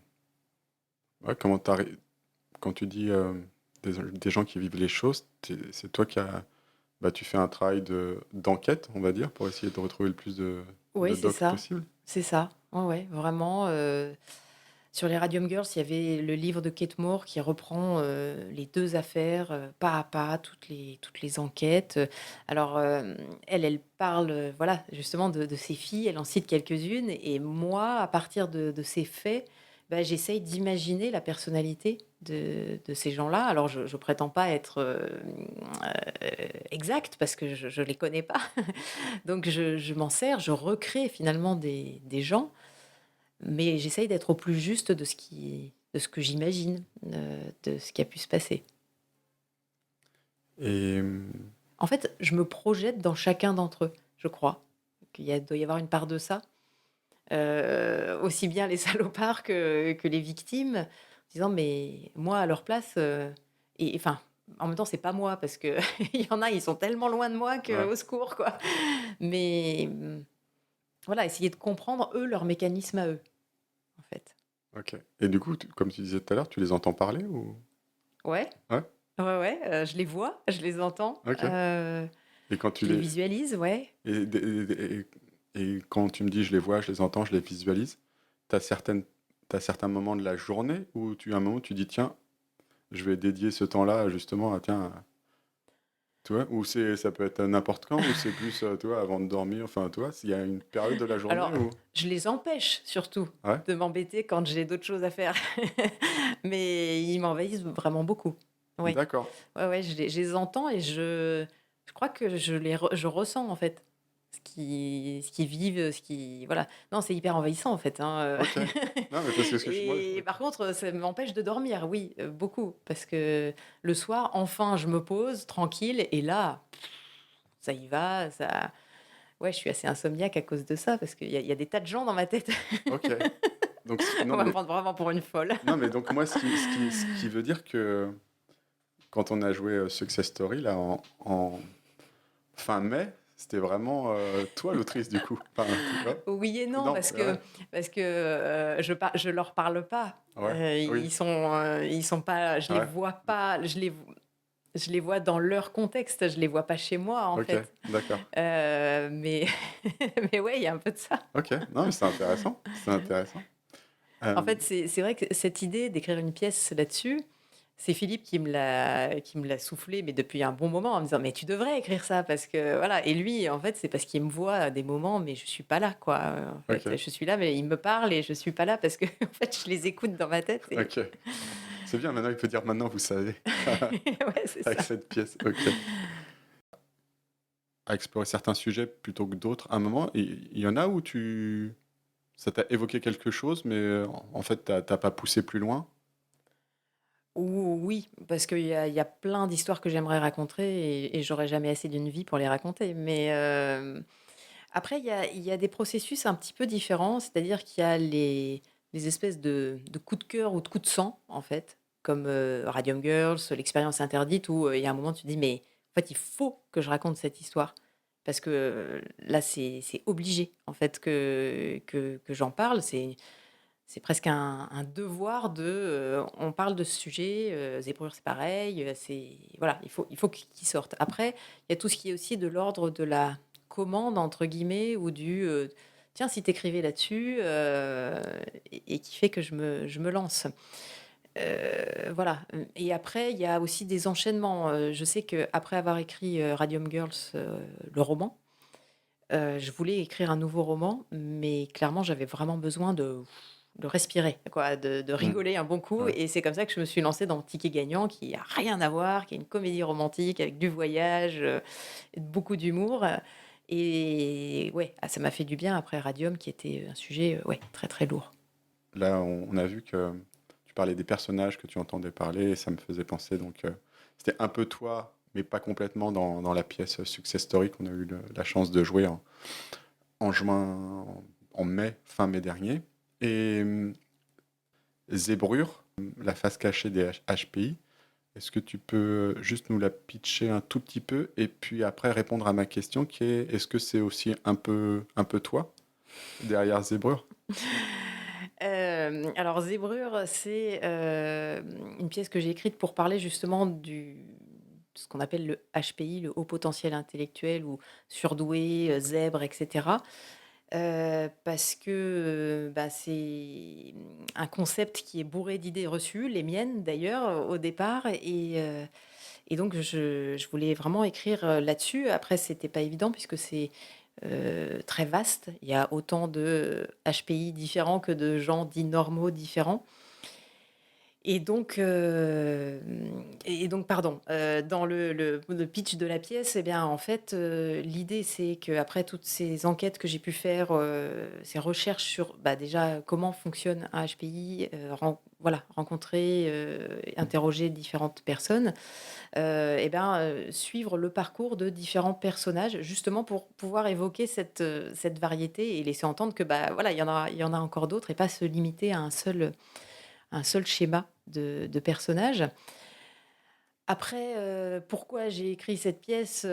Speaker 1: Ouais, quand tu dis des gens qui vivent les choses, c'est toi qui as... Bah, tu fais un travail d'enquête, on va dire, pour essayer de retrouver le plus
Speaker 2: Oui,
Speaker 1: de
Speaker 2: c'est
Speaker 1: docs
Speaker 2: ça,
Speaker 1: possible.
Speaker 2: c'est ça. Ouais, ouais, vraiment, sur les Radium Girls, il y avait le livre de Kate Moore qui reprend, les 2 affaires, pas à pas, toutes les enquêtes. Alors, elle parle, voilà, justement de ces filles, elle en cite quelques-unes, et moi, à partir de ces faits, j'essaye d'imaginer la personnalité de ces gens-là. Alors je prétends pas être, exacte parce que je les connais pas. Donc je m'en sers, je recrée finalement des gens, mais j'essaye d'être au plus juste de ce que j'imagine, de ce qui a pu se passer.
Speaker 1: Et
Speaker 2: En fait, je me projette dans chacun d'entre eux, je crois, doit y avoir une part de ça, aussi bien les salopards que les victimes, en disant: «Mais moi à leur place», et enfin, en même temps, c'est pas moi parce que il y en a, ils sont tellement loin de moi que
Speaker 1: ouais,
Speaker 2: au secours, quoi. Mais, voilà, essayer de comprendre eux, leurs mécanismes à eux, en fait.
Speaker 1: OK. Et du coup, comme tu disais tout à l'heure, tu les entends parler ou?
Speaker 2: Ouais,
Speaker 1: Ouais?
Speaker 2: ouais, ouais, je les vois, je les entends,
Speaker 1: OK. Et quand tu
Speaker 2: je les
Speaker 1: les
Speaker 2: visualise, ouais.
Speaker 1: et quand tu me dis: «Je les vois, je les entends, je les visualise», tu certaines t'as certains moments de la journée où un moment où tu dis: «Tiens, je vais dédier ce temps-là justement à tiens, tu vois? Ou ça peut être n'importe quand ou c'est plus, tu vois, avant de dormir, enfin, tu vois? S'il y a une période de la journée
Speaker 2: Alors,
Speaker 1: où
Speaker 2: je les empêche surtout
Speaker 1: ouais?
Speaker 2: de m'embêter quand j'ai d'autres choses à faire, mais ils m'envahissent vraiment beaucoup. Oui,
Speaker 1: D'accord.
Speaker 2: ouais, ouais, je les entends et je crois que je ressens, en fait, ce qu'ils vivent, voilà. Non, c'est hyper envahissant, en fait, hein,
Speaker 1: OK. Non, mais parce que ce que je moi
Speaker 2: et
Speaker 1: OK.
Speaker 2: par contre, ça m'empêche de dormir, oui, beaucoup, parce que le soir, enfin, je me pose tranquille et là, ça y va, ça ouais, je suis assez insomniaque à cause de ça parce qu'il y a des tas de gens dans ma tête.
Speaker 1: OK. Donc
Speaker 2: On va me prendre vraiment pour une folle.
Speaker 1: non, mais donc moi ce qui veut dire que quand on a joué, Success Story là en fin mai, c'était vraiment, toi l'autrice du coup? Enfin, tu vois?
Speaker 2: Oui et non,
Speaker 1: Non, ouais,
Speaker 2: parce que, je leur parle pas.
Speaker 1: ouais, oui,
Speaker 2: Ils sont pas je les
Speaker 1: ouais,
Speaker 2: vois pas, je les vois dans leur contexte, je les vois pas chez moi, en
Speaker 1: OK,
Speaker 2: fait.
Speaker 1: d'accord.
Speaker 2: Mais mais ouais, il y a un peu de ça.
Speaker 1: OK, non, mais c'est intéressant, c'est intéressant.
Speaker 2: En fait,
Speaker 1: Hem,
Speaker 2: c'est vrai que cette idée d'écrire une pièce là-dessus, c'est Philippe qui me l'a soufflé, mais depuis un bon moment, en me disant: «Mais tu devrais écrire ça parce que voilà» et lui, en fait, c'est parce qu'il me voit à des moments, mais je suis pas là, quoi, en fait.
Speaker 1: OK,
Speaker 2: Je suis là, mais il me parle et je suis pas là parce que en fait, je les écoute dans ma tête et
Speaker 1: OK. C'est bien, maintenant il peut dire: «Maintenant vous savez»,
Speaker 2: ouais, c'est
Speaker 1: avec
Speaker 2: ça.
Speaker 1: cette pièce, OK. À explorer certains sujets plutôt que d'autres, à un moment, il y en a où ça t'a évoqué quelque chose, mais, en fait, tu pas poussé plus loin?
Speaker 2: Ou oui, parce qu'il y a plein d'histoires que j'aimerais raconter et j'aurais jamais assez d'une vie pour les raconter. Mais, après il y a des processus un petit peu différents, c'est-à-dire qu'il y a les espèces de coups de cœur ou de coups de sang, en fait, comme, Radium Girls, L'expérience interdite où, il y a un moment tu te dis: «Mais en fait, il faut que je raconte cette histoire». Parce que, là, c'est obligé, en fait, que j'en parle. C'est presque un devoir on parle de ce sujet, Zébrure c'est pareil, c'est voilà, il faut qu'il sorte. Après, il y a tout ce qui est aussi de l'ordre de la «commande» entre guillemets ou «Tiens, si t'écrivais là-dessus», et qui fait que je me lance. Voilà, et après il y a aussi des enchaînements, je sais qu'après avoir écrit, Radium Girls, le roman, je voulais écrire un nouveau roman, mais clairement, j'avais vraiment besoin de respirer, quoi, de
Speaker 1: Mmh.
Speaker 2: rigoler un bon coup
Speaker 1: Ouais.
Speaker 2: et c'est comme ça que je me suis lancée dans Ticket gagnant qui a rien à voir, qui est une comédie romantique avec du voyage, et beaucoup d'humour, et ouais, ah, ça m'a fait du bien après Radium qui était, un sujet, ouais, très, très lourd.
Speaker 1: Là, on a vu que tu parlais des personnages que tu entendais parler et ça me faisait penser donc, c'était un peu toi, mais pas complètement dans la pièce, Success Story qu'on a eu la chance de jouer en juin, en mai, fin mai dernier et Zébrure, la face cachée des HPI. Est-ce que tu peux juste nous la pitcher un tout petit peu et puis après répondre à ma question qui est: est-ce que c'est aussi un peu toi, derrière Zébrure?
Speaker 2: Alors Zébrure, c'est, une pièce que j'ai écrite pour parler justement ce qu'on appelle le HPI, le haut potentiel intellectuel ou surdoué, zèbre et cetera. Parce que, bah, c'est, un concept qui est bourré d'idées reçues, les miennes d'ailleurs, au départ et donc je voulais vraiment écrire, là-dessus. Après c'était pas évident puisque c'est très vaste. Il y a autant de HPI différents que de gens dits normaux différents. Et donc pardon, dans le pitch de la pièce, eh bien, en fait, l'idée, c'est qu'après toutes ces enquêtes que j'ai pu faire, ces recherches sur, bah, déjà, comment fonctionne un HPI, voilà, rencontrer, interroger différentes personnes, et ben, suivre le parcours de différents personnages, justement pour pouvoir évoquer cette variété et laisser entendre que, bah, voilà, il y en a encore d'autres et pas se limiter à un seul schéma de personnage. Après, pourquoi j'ai écrit cette pièce?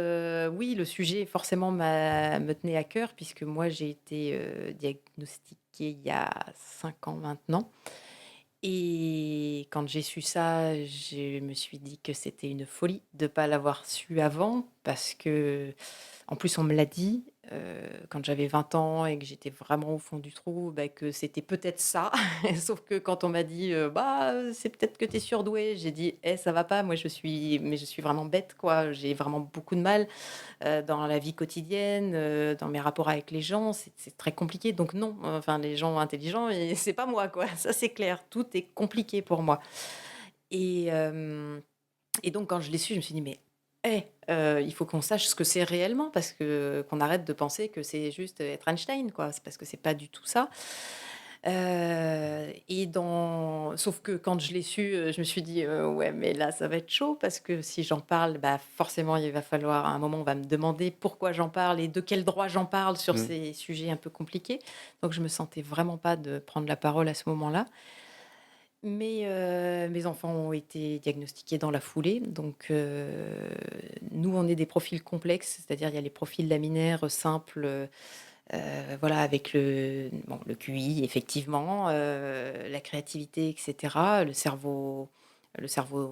Speaker 2: Oui, le sujet forcément me tenait à cœur puisque moi j'ai été, diagnostiquée il y a 5 ans maintenant Et quand j'ai su ça, je me suis dit que c'était une folie de pas l'avoir su avant parce que en plus, on me l'a dit, quand j'avais 20 ans et que j'étais vraiment au fond du trou, bah, que c'était peut-être ça. Sauf que quand on m'a dit, «Bah, c'est peut-être que tu es surdouée», j'ai dit: «Eh, ça va pas, moi je suis vraiment bête, quoi. J'ai vraiment beaucoup de mal, dans la vie quotidienne, dans mes rapports avec les gens, c'est très compliqué, donc non, enfin les gens intelligents et c'est pas moi, quoi, ça c'est clair, tout est compliqué pour moi et hem et donc quand je l'ai su, je me suis dit: «Mais, il faut qu'on sache ce que c'est réellement parce que qu'on arrête de penser que c'est juste être Einstein, quoi». C'est parce que c'est pas du tout ça. Et dans sauf que quand je l'ai su, je me suis dit: Ouais, mais là, ça va être chaud parce que si j'en parle, bah, forcément, il va falloir à un moment, on va me demander pourquoi j'en parle et de quel droit j'en parle sur
Speaker 1: Mmh.
Speaker 2: ces sujets un peu compliqués». Donc je me sentais vraiment pas de prendre la parole à ce moment-là. Mais mes enfants ont été diagnostiqués dans la foulée, donc nous, on est des profils complexes, c'est-à-dire il y a les profils laminaires simples, voilà, avec le QI effectivement, la créativité et cetera, le cerveau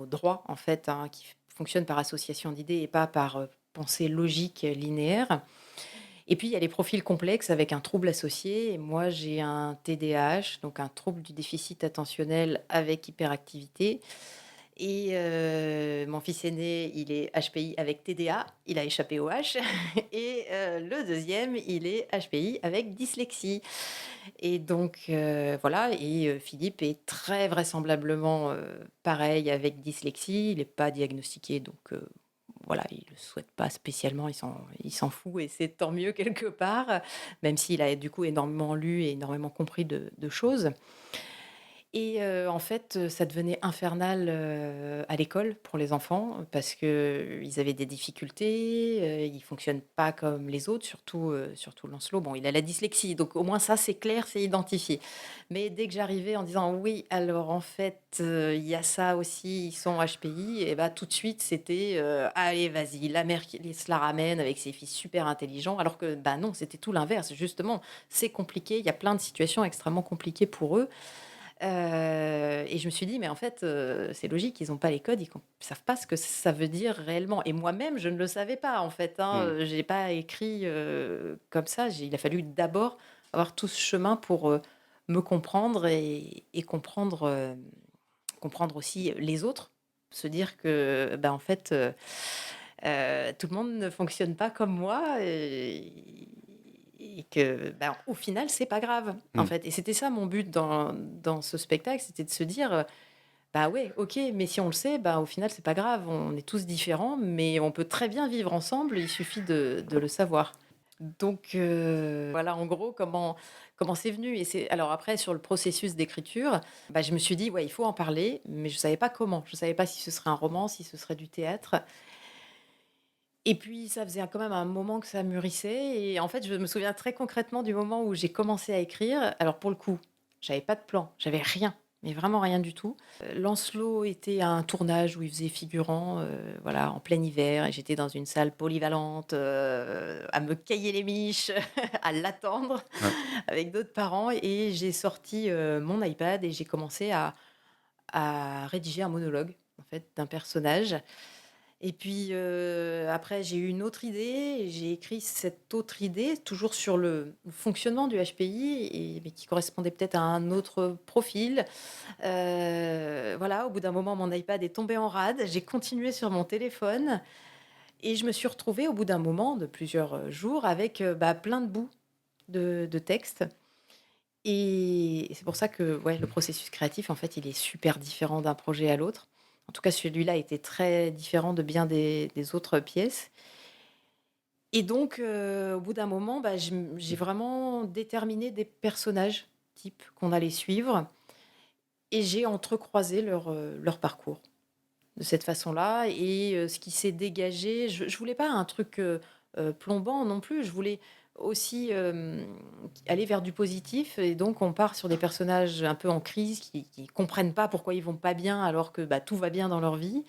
Speaker 2: droit en fait, hein, qui fonctionne par association d'idées et pas par, pensée logique, linéaire. Et puis il y a les profils complexes avec un trouble associé et moi j'ai un TDAH, donc un trouble du déficit attentionnel avec hyperactivité et mon fils aîné, il est HPI avec TDA, il a échappé au H et le deuxième, il est HPI avec dyslexie et donc voilà et Philippe est très vraisemblablement, pareil avec dyslexie. Il est pas diagnostiqué donc voilà, il le souhaite pas spécialement, il s'en fout et c'est tant mieux quelque part, même s'il a du coup énormément lu et énormément compris de choses. Et en fait, ça devenait infernal, à l'école pour les enfants, parce qu'ils avaient des difficultés, ils fonctionnent pas comme les autres, surtout Lancelot. Bon, il a la dyslexie, donc au moins ça, c'est clair, c'est identifié. Mais dès que j'arrivais en disant: «Oui, alors en fait, il y a ça aussi, ils sont HPI» et bah, tout de suite, c'était, «Allez, vas-y, la mère qui se la ramène avec ses fils super intelligents», alors que, bah, non, c'était tout l'inverse. Justement, c'est compliqué, il y a plein de situations extrêmement compliquées pour eux. Et je me suis dit: «Mais en fait, c'est logique, ils ont pas les codes, ils savent pas ce que ça veut dire réellement» et moi-même, je ne le savais pas en fait, hein,
Speaker 1: Mmh.
Speaker 2: j'ai pas écrit, comme ça. Il a fallu d'abord avoir tout ce chemin pour, me comprendre et comprendre aussi les autres. Se dire que, bah, en fait, tout le monde ne fonctionne pas comme moi et que, ben, au final, c'est pas grave, en
Speaker 1: Mmh.
Speaker 2: fait et c'était ça mon but dans ce spectacle, c'était de se dire, «Bah, ouais, OK, mais si on le sait, bah, au final, c'est pas grave, on est tous différents, mais on peut très bien vivre ensemble, il suffit de le savoir». Donc voilà, en gros, comment c'est venu et c'est alors après sur le processus d'écriture, bah, je me suis dit: «Ouais, il faut en parler», mais je savais pas comment. Je savais pas si ce serait un roman, si ce serait du théâtre et puis ça faisait quand même un moment que ça mûrissait et en fait, je me souviens très concrètement du moment où j'ai commencé à écrire. Alors pour le coup, j'avais pas de plan, j'avais rien, mais vraiment rien du tout. Lancelot était à un tournage où il faisait figurant, voilà, en plein hiver et j'étais dans une salle polyvalente, à me cailler les miches, à l'attendre
Speaker 1: Ouais.
Speaker 2: avec d'autres parents et j'ai sorti, mon iPad et j'ai commencé à rédiger un monologue, en fait, d'un personnage et puis, après j'ai eu une autre idée et j'ai écrit cette autre idée, toujours sur le fonctionnement du HPI et mais qui correspondait peut-être à un autre profil. Voilà, au bout d'un moment, mon iPad est tombé en rade. J'ai continué sur mon téléphone et je me suis retrouvée au bout d'un moment, de plusieurs, jours avec, bah, plein de bouts de texte et c'est pour ça que, ouais, le processus créatif, en fait, il est super différent d'un projet à l'autre. En tout cas, celui-là était très différent de bien des autres pièces et donc au bout d'un moment, bah, j'ai vraiment déterminé des personnages types qu'on allait suivre et j'ai entrecroisé leur parcours de cette façon-là et ce qui s'est dégagé je voulais pas un truc, plombant non plus. Je voulais aussi, aller vers du positif et donc on part sur des personnages un peu en crise qui comprennent pas pourquoi ils vont pas bien alors que, bah, tout va bien dans leur vie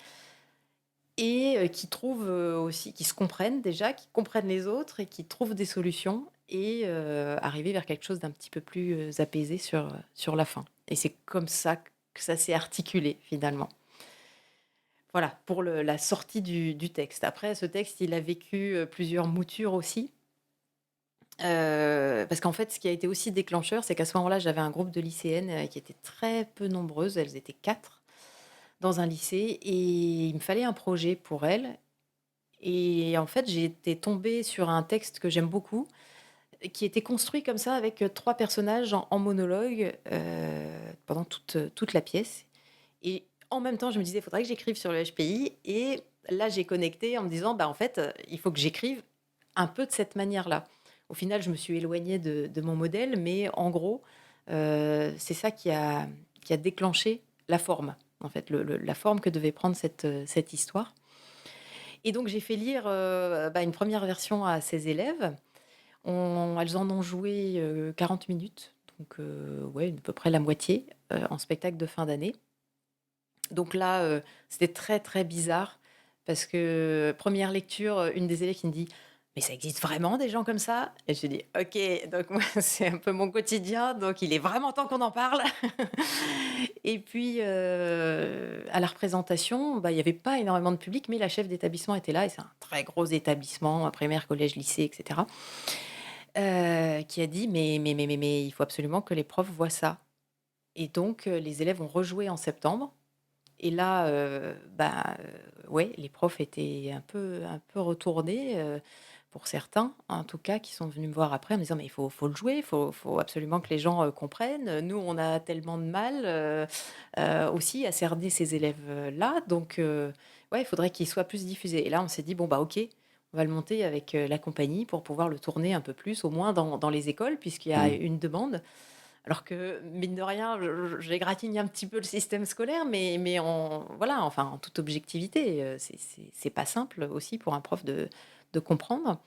Speaker 2: et qui trouvent, aussi qui se comprennent déjà, qui comprennent les autres et qui trouvent des solutions et arriver vers quelque chose d'un petit peu plus, apaisé sur la fin et c'est comme ça que ça s'est articulé finalement. Voilà, pour la sortie du texte. Après, ce texte, il a vécu plusieurs moutures aussi. Parce qu'en fait, ce qui a été aussi déclencheur, c'est qu'à ce moment-là, j'avais un groupe de lycéennes qui étaient très peu nombreuses. Elles étaient quatre dans un lycée et il me fallait un projet pour elles. Et en fait, j'ai été tombée sur un texte que j'aime beaucoup, qui était construit comme ça avec trois personnages en monologue pendant toute la pièce. Et en même temps, je me disais, il faudrait que j'écrive sur le HPI. Et là, j'ai connecté en me disant, bah, en fait, il faut que j'écrive un peu de cette manière-là. Au final, je me suis éloignée de mon modèle, mais en gros, c'est ça qui a déclenché la forme, en fait, la forme que devait prendre cette histoire. Et donc, j'ai fait lire bah, une première version à ces élèves. Elles en ont joué 40 minutes, donc ouais, à peu près la moitié en spectacle de fin d'année. Donc là, c'était très, très bizarre parce que première lecture, une des élèves qui me dit: «Mais ça existe vraiment des gens comme ça?» Et je dis: «OK, donc moi, c'est un peu mon quotidien, donc il est vraiment temps qu'on en parle». Et puis, à la représentation, bah, il y avait pas énormément de public, mais la chef d'établissement était là et c'est un très gros établissement, primaire, collège, lycée et cetera, qui a dit: «Mais il faut absolument que les profs voient ça». Et donc, les élèves ont rejoué en septembre et là, bah, ouais, les profs étaient un peu retournés, pour certains, en tout cas, qui sont venus me voir après en me disant: «Mais il faut le jouer, il faut absolument que les gens, comprennent. Nous, on a tellement de mal, aussi à cerner ces élèves, là, donc ouais, il faudrait qu'il soit plus diffusé». Et là, on s'est dit: «Bon, bah, OK, on va le monter avec, la compagnie pour pouvoir le tourner un peu plus, au moins dans les écoles», puisqu'il y a
Speaker 1: Mmh.
Speaker 2: une demande. Alors que, mine de rien, j'égratigne un petit peu le système scolaire, mais voilà, enfin, en toute objectivité, c'est pas simple aussi pour un prof de comprendre.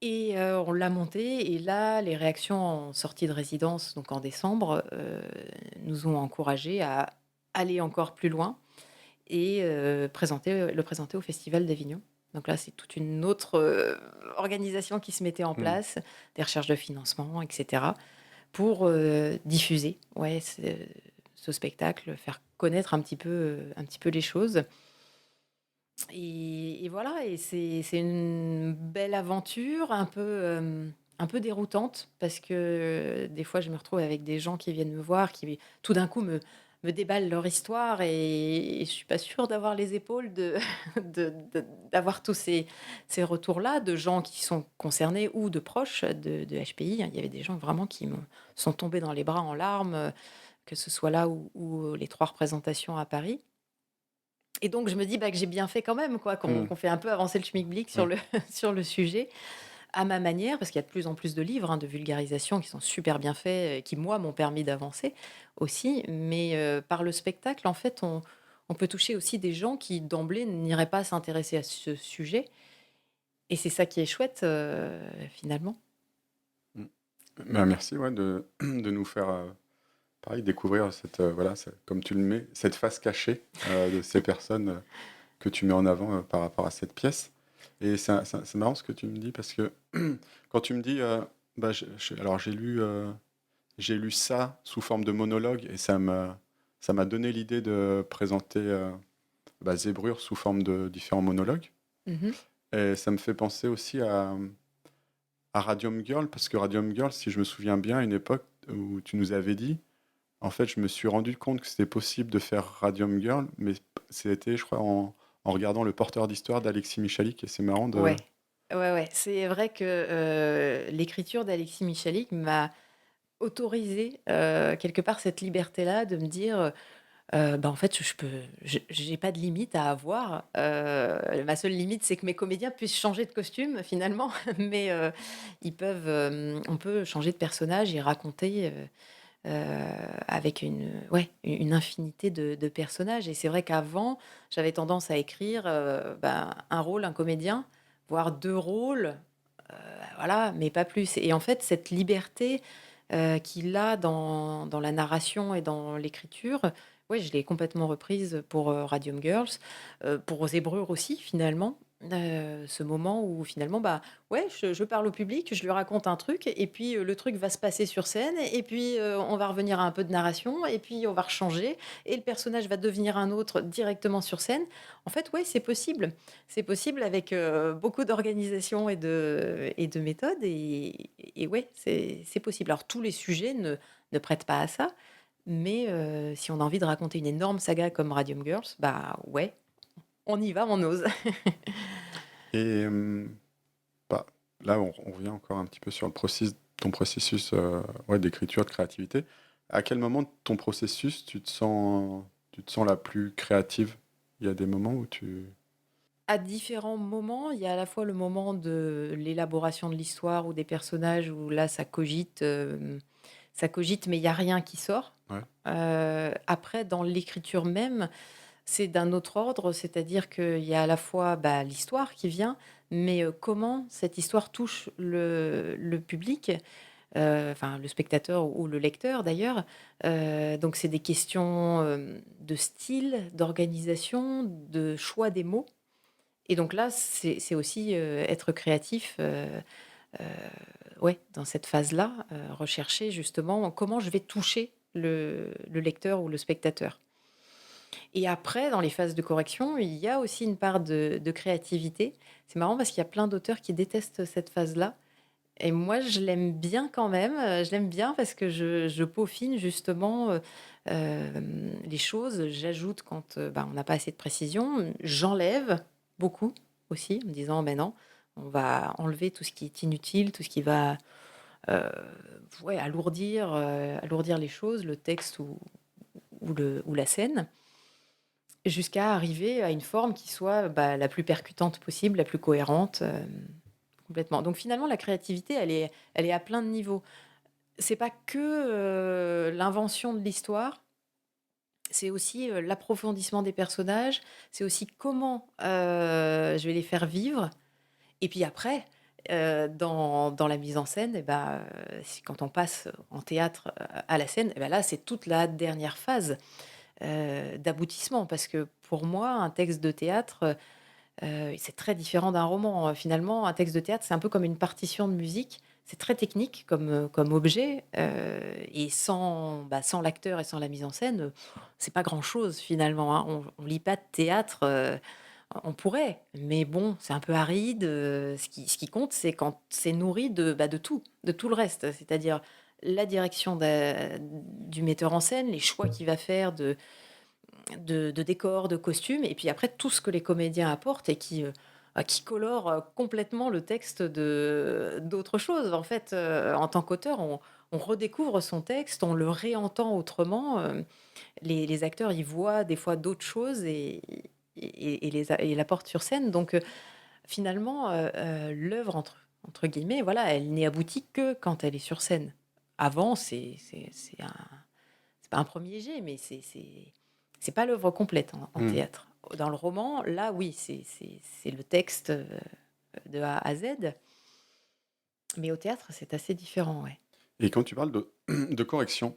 Speaker 2: Et on l'a monté et là, les réactions en sortie de résidence, donc en décembre, nous ont encouragés à aller encore plus loin et le présenter au Festival d'Avignon. Donc là, c'est toute une autre, organisation qui se mettait en
Speaker 1: Mmh.
Speaker 2: place, des recherches de financement et cetera. Pour, diffuser, ouais, ce spectacle, faire connaître un petit peu les choses et voilà. Et c'est une belle aventure un peu déroutante parce que, des fois, je me retrouve avec des gens qui viennent me voir, qui tout d'un coup me déballent leur histoire et je suis pas sûre d'avoir les épaules d'avoir tous ces retours-là de gens qui sont concernés ou de proches de HPI, hein. Il y avait des gens vraiment qui me sont tombés dans les bras en larmes, que ce soit là ou les 3 représentations à Paris. Et donc je me dis, bah, que j'ai bien fait quand même quoi, qu'on
Speaker 1: Mmh.
Speaker 2: qu'on fait un peu avancer le schmilblick sur
Speaker 1: Ouais.
Speaker 2: le sur le sujet, à ma manière, parce qu'il y a de plus en plus de livres, hein, de vulgarisation qui sont super bien faits, et qui moi m'ont permis d'avancer aussi. Mais, par le spectacle, en fait, on peut toucher aussi des gens qui d'emblée n'iraient pas s'intéresser à ce sujet et c'est ça qui est chouette, finalement.
Speaker 1: Mmh. Bah, merci, ouais, de nous faire, pareil, découvrir cette, voilà, comme tu le mets, cette face cachée, de ces personnes, que tu mets en avant, par rapport à cette pièce. Et c'est marrant ce que tu me dis parce que quand tu me dis, bah, alors j'ai lu ça sous forme de monologue et ça m'a donné l'idée de présenter, bah, Zébrure sous forme de différents monologues.
Speaker 2: Mmh.
Speaker 1: Et ça me fait penser aussi à Radium Girl, parce que Radium Girl, si je me souviens bien, à une époque où tu nous avais dit, en fait, je me suis rendu compte que c'était possible de faire Radium Girl, mais c'était, je crois, en regardant Le Porteur d'Histoire d'Alexis Michalik, et c'est marrant de...
Speaker 2: Ouais. Ouais, ouais, c'est vrai que, l'écriture d'Alexis Michalik m'a autorisé, quelque part cette liberté-là de me dire, bah, en fait, j'ai pas de limite à avoir, ma seule limite, c'est que mes comédiens puissent changer de costume finalement, mais on peut changer de personnage et raconter, avec une infinité de personnages. Et c'est vrai qu'avant, j'avais tendance à écrire, ben, un rôle, un comédien, voire 2 rôles, voilà, mais pas plus. Et en fait, cette liberté, qu'il a dans la narration et dans l'écriture, ouais, je l'ai complètement reprise pour, Radium Girls, pour Zébrure aussi finalement. Ce moment où finalement, bah, ouais, je parle au public, je lui raconte un truc et puis, le truc va se passer sur scène et puis, on va revenir à un peu de narration et puis on va rechanger et le personnage va devenir un autre directement sur scène. En fait, ouais, c'est possible. C'est possible avec, beaucoup d'organisation et de méthode et ouais, c'est possible. Alors tous les sujets ne prêtent pas à ça, mais si on a envie de raconter une énorme saga comme Radium Girls, bah, ouais, on y va, on ose.
Speaker 1: Et bah, là, on revient encore un petit peu sur ton processus ouais, d'écriture, de créativité. À quel moment de ton processus tu te sens la plus créative? Il y a des moments où tu...
Speaker 2: À différents moments, il y a à la fois le moment de l'élaboration de l'histoire ou des personnages où là ça cogite mais il y a rien qui sort.
Speaker 1: Ouais,
Speaker 2: Après dans l'écriture même, c'est d'un autre ordre, c'est-à-dire qu'il y a à la fois, bah, l'histoire qui vient, mais comment cette histoire touche le public, enfin le spectateur ou le lecteur d'ailleurs. Donc c'est des questions, de style, d'organisation, de choix des mots. Et donc là, c'est aussi, être créatif, heu, ouais, dans cette phase-là, rechercher justement comment je vais toucher le lecteur ou le spectateur. Et après, dans les phases de correction, il y a aussi une part de créativité. C'est marrant parce qu'il y a plein d'auteurs qui détestent cette phase-là et moi, je l'aime bien quand même, je l'aime bien parce que je peaufine justement, les choses. J'ajoute quand, bah, on n'a pas assez de précision. J'enlève beaucoup aussi en me disant: «Beh non, on va enlever tout ce qui est inutile, tout ce qui va, heu, ouais, alourdir les choses, le texte ou la scène». Jusqu'à arriver à une forme qui soit, bah, la plus percutante possible, la plus cohérente, complètement. Donc finalement, la créativité, elle est à plein de niveaux. C'est pas que, l'invention de l'histoire, c'est aussi, l'approfondissement des personnages, c'est aussi comment, je vais les faire vivre et puis après, dans la mise en scène et bah, si quand on passe en théâtre, à la scène et bah, là, c'est toute la dernière phase, d'aboutissement. Parce que pour moi, un texte de théâtre, c'est très différent d'un roman, finalement. Un texte de théâtre, c'est un peu comme une partition de musique. C'est très technique comme objet, et sans l'acteur et sans la mise en scène, c'est pas grand-chose finalement, hein. On lit pas de théâtre, on pourrait, mais bon, c'est un peu aride, ce qui compte, c'est quand c'est nourri de tout le reste. C'est-à-dire la direction du metteur en scène, les choix qu'il va faire de décors, de costumes et puis après tout ce que les comédiens apportent et qui colore, complètement le texte de d'autres choses. En fait, en tant qu'auteur, on redécouvre son texte, on le réentend autrement, les acteurs, ils voient des fois d'autres choses et l'apportent sur scène donc finalement, «l'œuvre» entre guillemets, voilà, elle n'est aboutie que quand elle est sur scène. Avant, c'est pas un premier jet, mais c'est pas l'œuvre complète en
Speaker 1: hmm.
Speaker 2: théâtre. Dans le roman, là, oui, c'est le texte, de A à Z, mais au théâtre, c'est assez différent, ouais.
Speaker 1: Et quand tu parles de correction,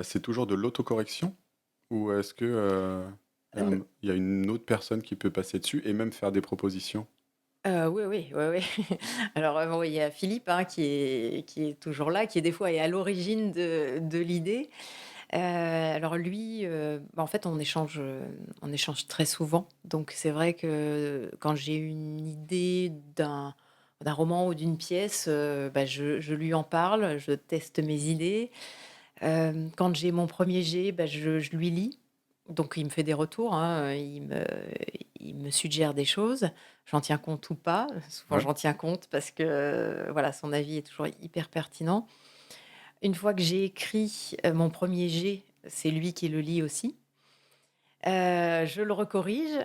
Speaker 1: c'est toujours de l'autocorrection? Ou est-ce que
Speaker 2: N
Speaker 1: il y a une autre personne qui peut passer dessus et même faire des propositions?
Speaker 2: Oui, oui, oui, oui. Alors, bon, il y a Philippe, hein, qui est toujours là, qui est des fois est à l'origine de l'idée. Alors lui, bah, en fait, on échange très souvent. Donc c'est vrai que quand j'ai une idée d'un roman ou d'une pièce, bah, je lui en parle, je teste mes idées. Quand j'ai mon premier jet, bah, je lui lis. Donc il me fait des retours, hein, il me suggère des choses. J'en tiens compte ou pas. Souvent
Speaker 1: Ouais.
Speaker 2: j'en tiens compte parce que, voilà, son avis est toujours hyper pertinent. Une fois que j'ai écrit, mon premier jet, c'est lui qui le lit aussi. Je le recorrige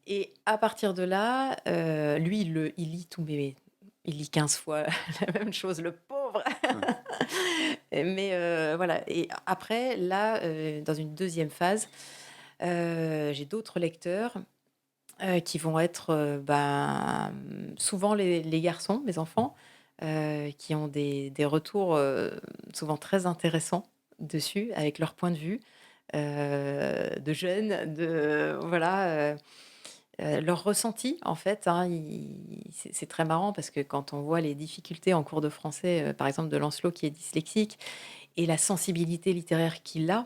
Speaker 2: et à partir de là, lui, il lit il lit 15 fois la même chose, le pauvre.
Speaker 1: Ouais.
Speaker 2: Mais voilà et après là, dans une deuxième phase, j'ai d'autres lecteurs, qui vont être, souvent les garçons, mes enfants, qui ont des retours, souvent très intéressants dessus, avec leur point de vue, de jeunes, de voilà, leur ressenti en fait, hein, c'est très marrant parce que quand on voit les difficultés en cours de français, par exemple de Lancelot qui est dyslexique et la sensibilité littéraire qu'il a,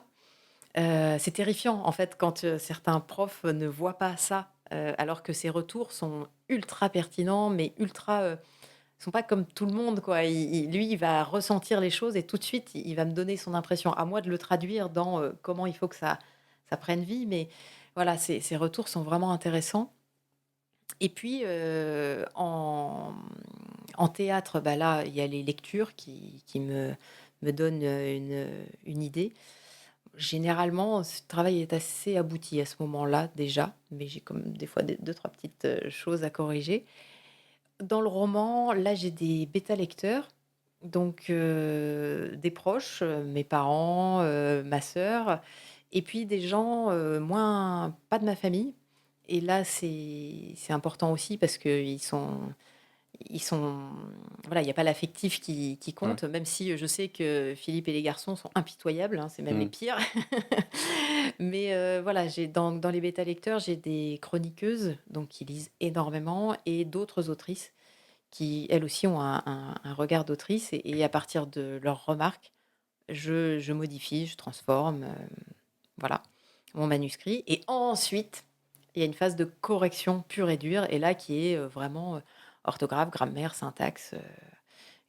Speaker 2: c'est terrifiant en fait quand, certains profs ne voient pas ça, alors que ses retours sont ultra pertinents, mais ultra, ils sont pas comme tout le monde quoi. Lui, il va ressentir les choses et tout de suite, il va me donner son impression. À moi de le traduire dans, comment il faut que ça prenne vie, mais voilà, ses retours sont vraiment intéressants. Et puis, en théâtre, bah, là, il y a les lectures qui me donnent, une idée. Généralement, ce travail est assez abouti à ce moment-là déjà, mais j'ai comme des fois des 2-3 petites, choses à corriger. Dans le roman, là, j'ai des bêta lecteurs, donc des proches, mes parents, ma sœur et puis des gens, moins pas de ma famille et là, c'est important aussi parce qu'ils sont voilà, il y a pas l'affectif qui
Speaker 1: Ouais.
Speaker 2: compte, même si, je sais que Philippe et les garçons sont impitoyables, hein, c'est même les
Speaker 1: Mmh.
Speaker 2: pires. Mais, voilà, j'ai dans les bêta lecteurs, j'ai des chroniqueuses, donc qui lisent énormément et d'autres autrices qui, elles aussi, ont un regard d'autrice et à partir de leurs remarques, je modifie, je transforme, voilà, mon manuscrit et ensuite, il y a une phase de correction pure et dure et là qui est, vraiment, orthographe, grammaire, syntaxe,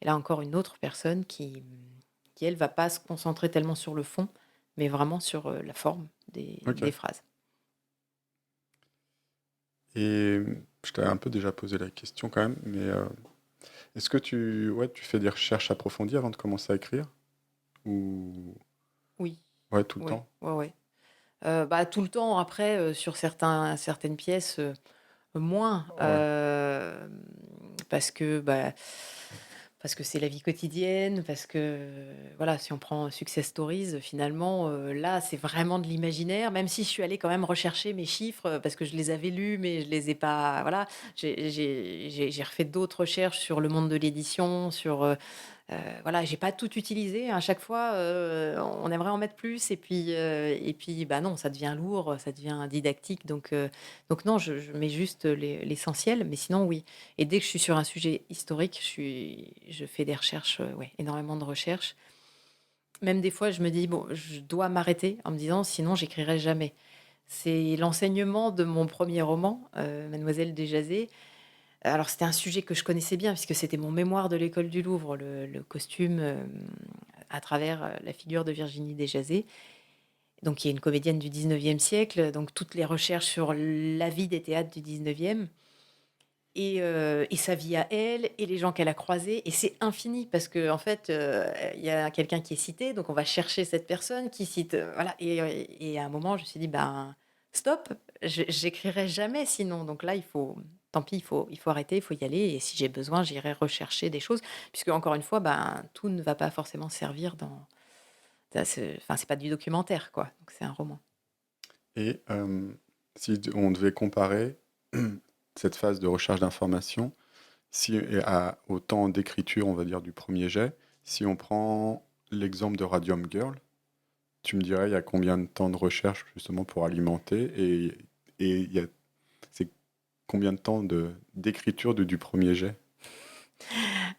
Speaker 2: et là encore une autre personne qui elle va pas se concentrer tellement sur le fond, mais vraiment sur, la forme des
Speaker 1: OK.
Speaker 2: phrases.
Speaker 1: Et je t'avais un peu déjà posé la question quand même, mais est-ce que tu fais des recherches approfondies avant de commencer à écrire? Ou
Speaker 2: Oui,
Speaker 1: ouais, tout le
Speaker 2: oui,
Speaker 1: temps?
Speaker 2: ouais, ouais. Bah, tout le temps après, sur certaines pièces, moins,
Speaker 1: Ouais.
Speaker 2: parce que, bah, parce que c'est la vie quotidienne, parce que, voilà, si on prend Success Stories, finalement, là, c'est vraiment de l'imaginaire, même si je suis allée quand même rechercher mes chiffres, parce que je les avais lus, mais je les ai pas voilà. J'ai refait d'autres recherches sur le monde de l'édition, sur, voilà, j'ai pas tout utilisé. À chaque fois, on aimerait en mettre plus et puis, bah, non, ça devient lourd, ça devient didactique donc non, je mets juste l'essentiel, mais sinon oui et dès que je suis sur un sujet historique, je fais des recherches, ouais, énormément de recherches. Même des fois, je me dis: «Bon, je dois m'arrêter», en me disant: «Sinon j'écrirai jamais». C'est l'enseignement de mon premier roman, Mademoiselle Déjazet. Alors c'était un sujet que je connaissais bien puisque c'était mon mémoire de l'école du Louvre, le costume, à travers, la figure de Virginie Désjazet, donc qui est une comédienne du 19e siècle, donc toutes les recherches sur la vie des théâtres du 19e et sa vie à elle et les gens qu'elle a croisés et c'est infini parce qu'en fait, il y a quelqu'un qui est cité, donc on va chercher cette personne qui cite, voilà et à un moment je me suis dit: «Ben, stop, j'écrirai jamais sinon». Donc là, il faut tant pis, il faut arrêter, il faut y aller et si j'ai besoin, j'irai rechercher des choses puisque encore une fois, ben, tout ne va pas forcément servir dans enfin, c'est pas du documentaire, quoi, donc c'est un roman.
Speaker 1: Et si on devait comparer cette phase de recherche d'information au temps d'écriture, on va dire, du premier jet, si on prend l'exemple de Radium Girl, tu me dirais il y a combien de temps de recherche justement pour alimenter et c'est combien de temps d'écriture du premier jet?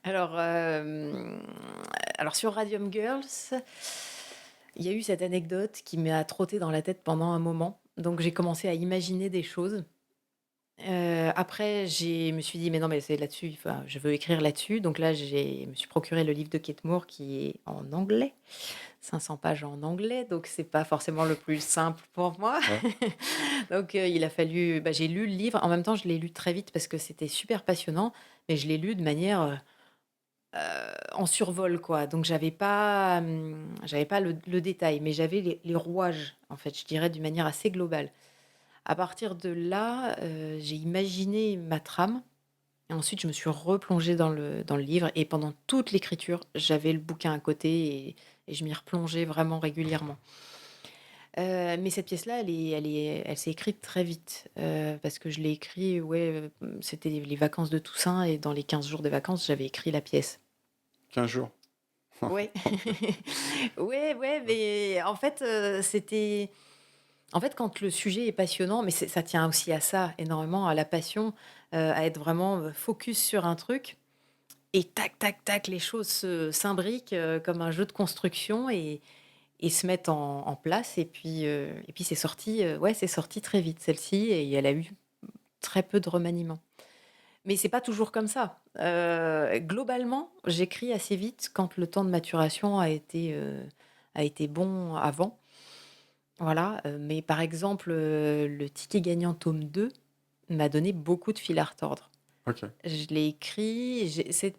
Speaker 2: Alors, alors sur Radium Girls, il y a eu cette anecdote qui m'a trotté dans la tête pendant un moment. Donc j'ai commencé à imaginer des choses. Après je me suis dit: «Mais non, mais c'est là-dessus, enfin, je veux écrire là-dessus». Donc là, je me suis procuré le livre de Kate Moore qui est en anglais, 500 pages en anglais, donc c'est pas forcément le plus simple pour moi.
Speaker 1: Ouais.
Speaker 2: Donc il a fallu bah, j'ai lu le livre. En même temps, je l'ai lu très vite parce que c'était super passionnant, mais je l'ai lu de manière, en survol quoi, donc j'avais pas le détail, mais j'avais les rouages, en fait, je dirais d'une manière assez globale. À partir de là, j'ai imaginé ma trame et ensuite je me suis replongée dans le livre et pendant toute l'écriture, j'avais le bouquin à côté et je m'y replongeais vraiment régulièrement. Mais cette pièce-là, elle s'est écrite très vite, parce que je l'ai écrit, ouais, c'était les vacances de Toussaint et dans les 15 jours de vacances, j'avais écrit la pièce.
Speaker 1: 15 jours.
Speaker 2: Ouais. Ouais, ouais,
Speaker 1: Ouais.
Speaker 2: mais en fait, c'était En fait, quand le sujet est passionnant, mais ça tient aussi à ça énormément, à la passion, à être vraiment, focus sur un truc et tac, tac, tac, les choses s'imbriquent, comme un jeu de construction et se mettent en place et puis c'est sorti, ouais, c'est sorti très vite celle-ci et elle a eu très peu de remaniements. Mais c'est pas toujours comme ça. Globalement, j'écris assez vite quand le temps de maturation a été bon avant. Voilà, mais par exemple, le Ticket gagnant tome 2 m'a donné beaucoup de fil à retordre.
Speaker 1: Ok.
Speaker 2: Je l'ai écrit, c'est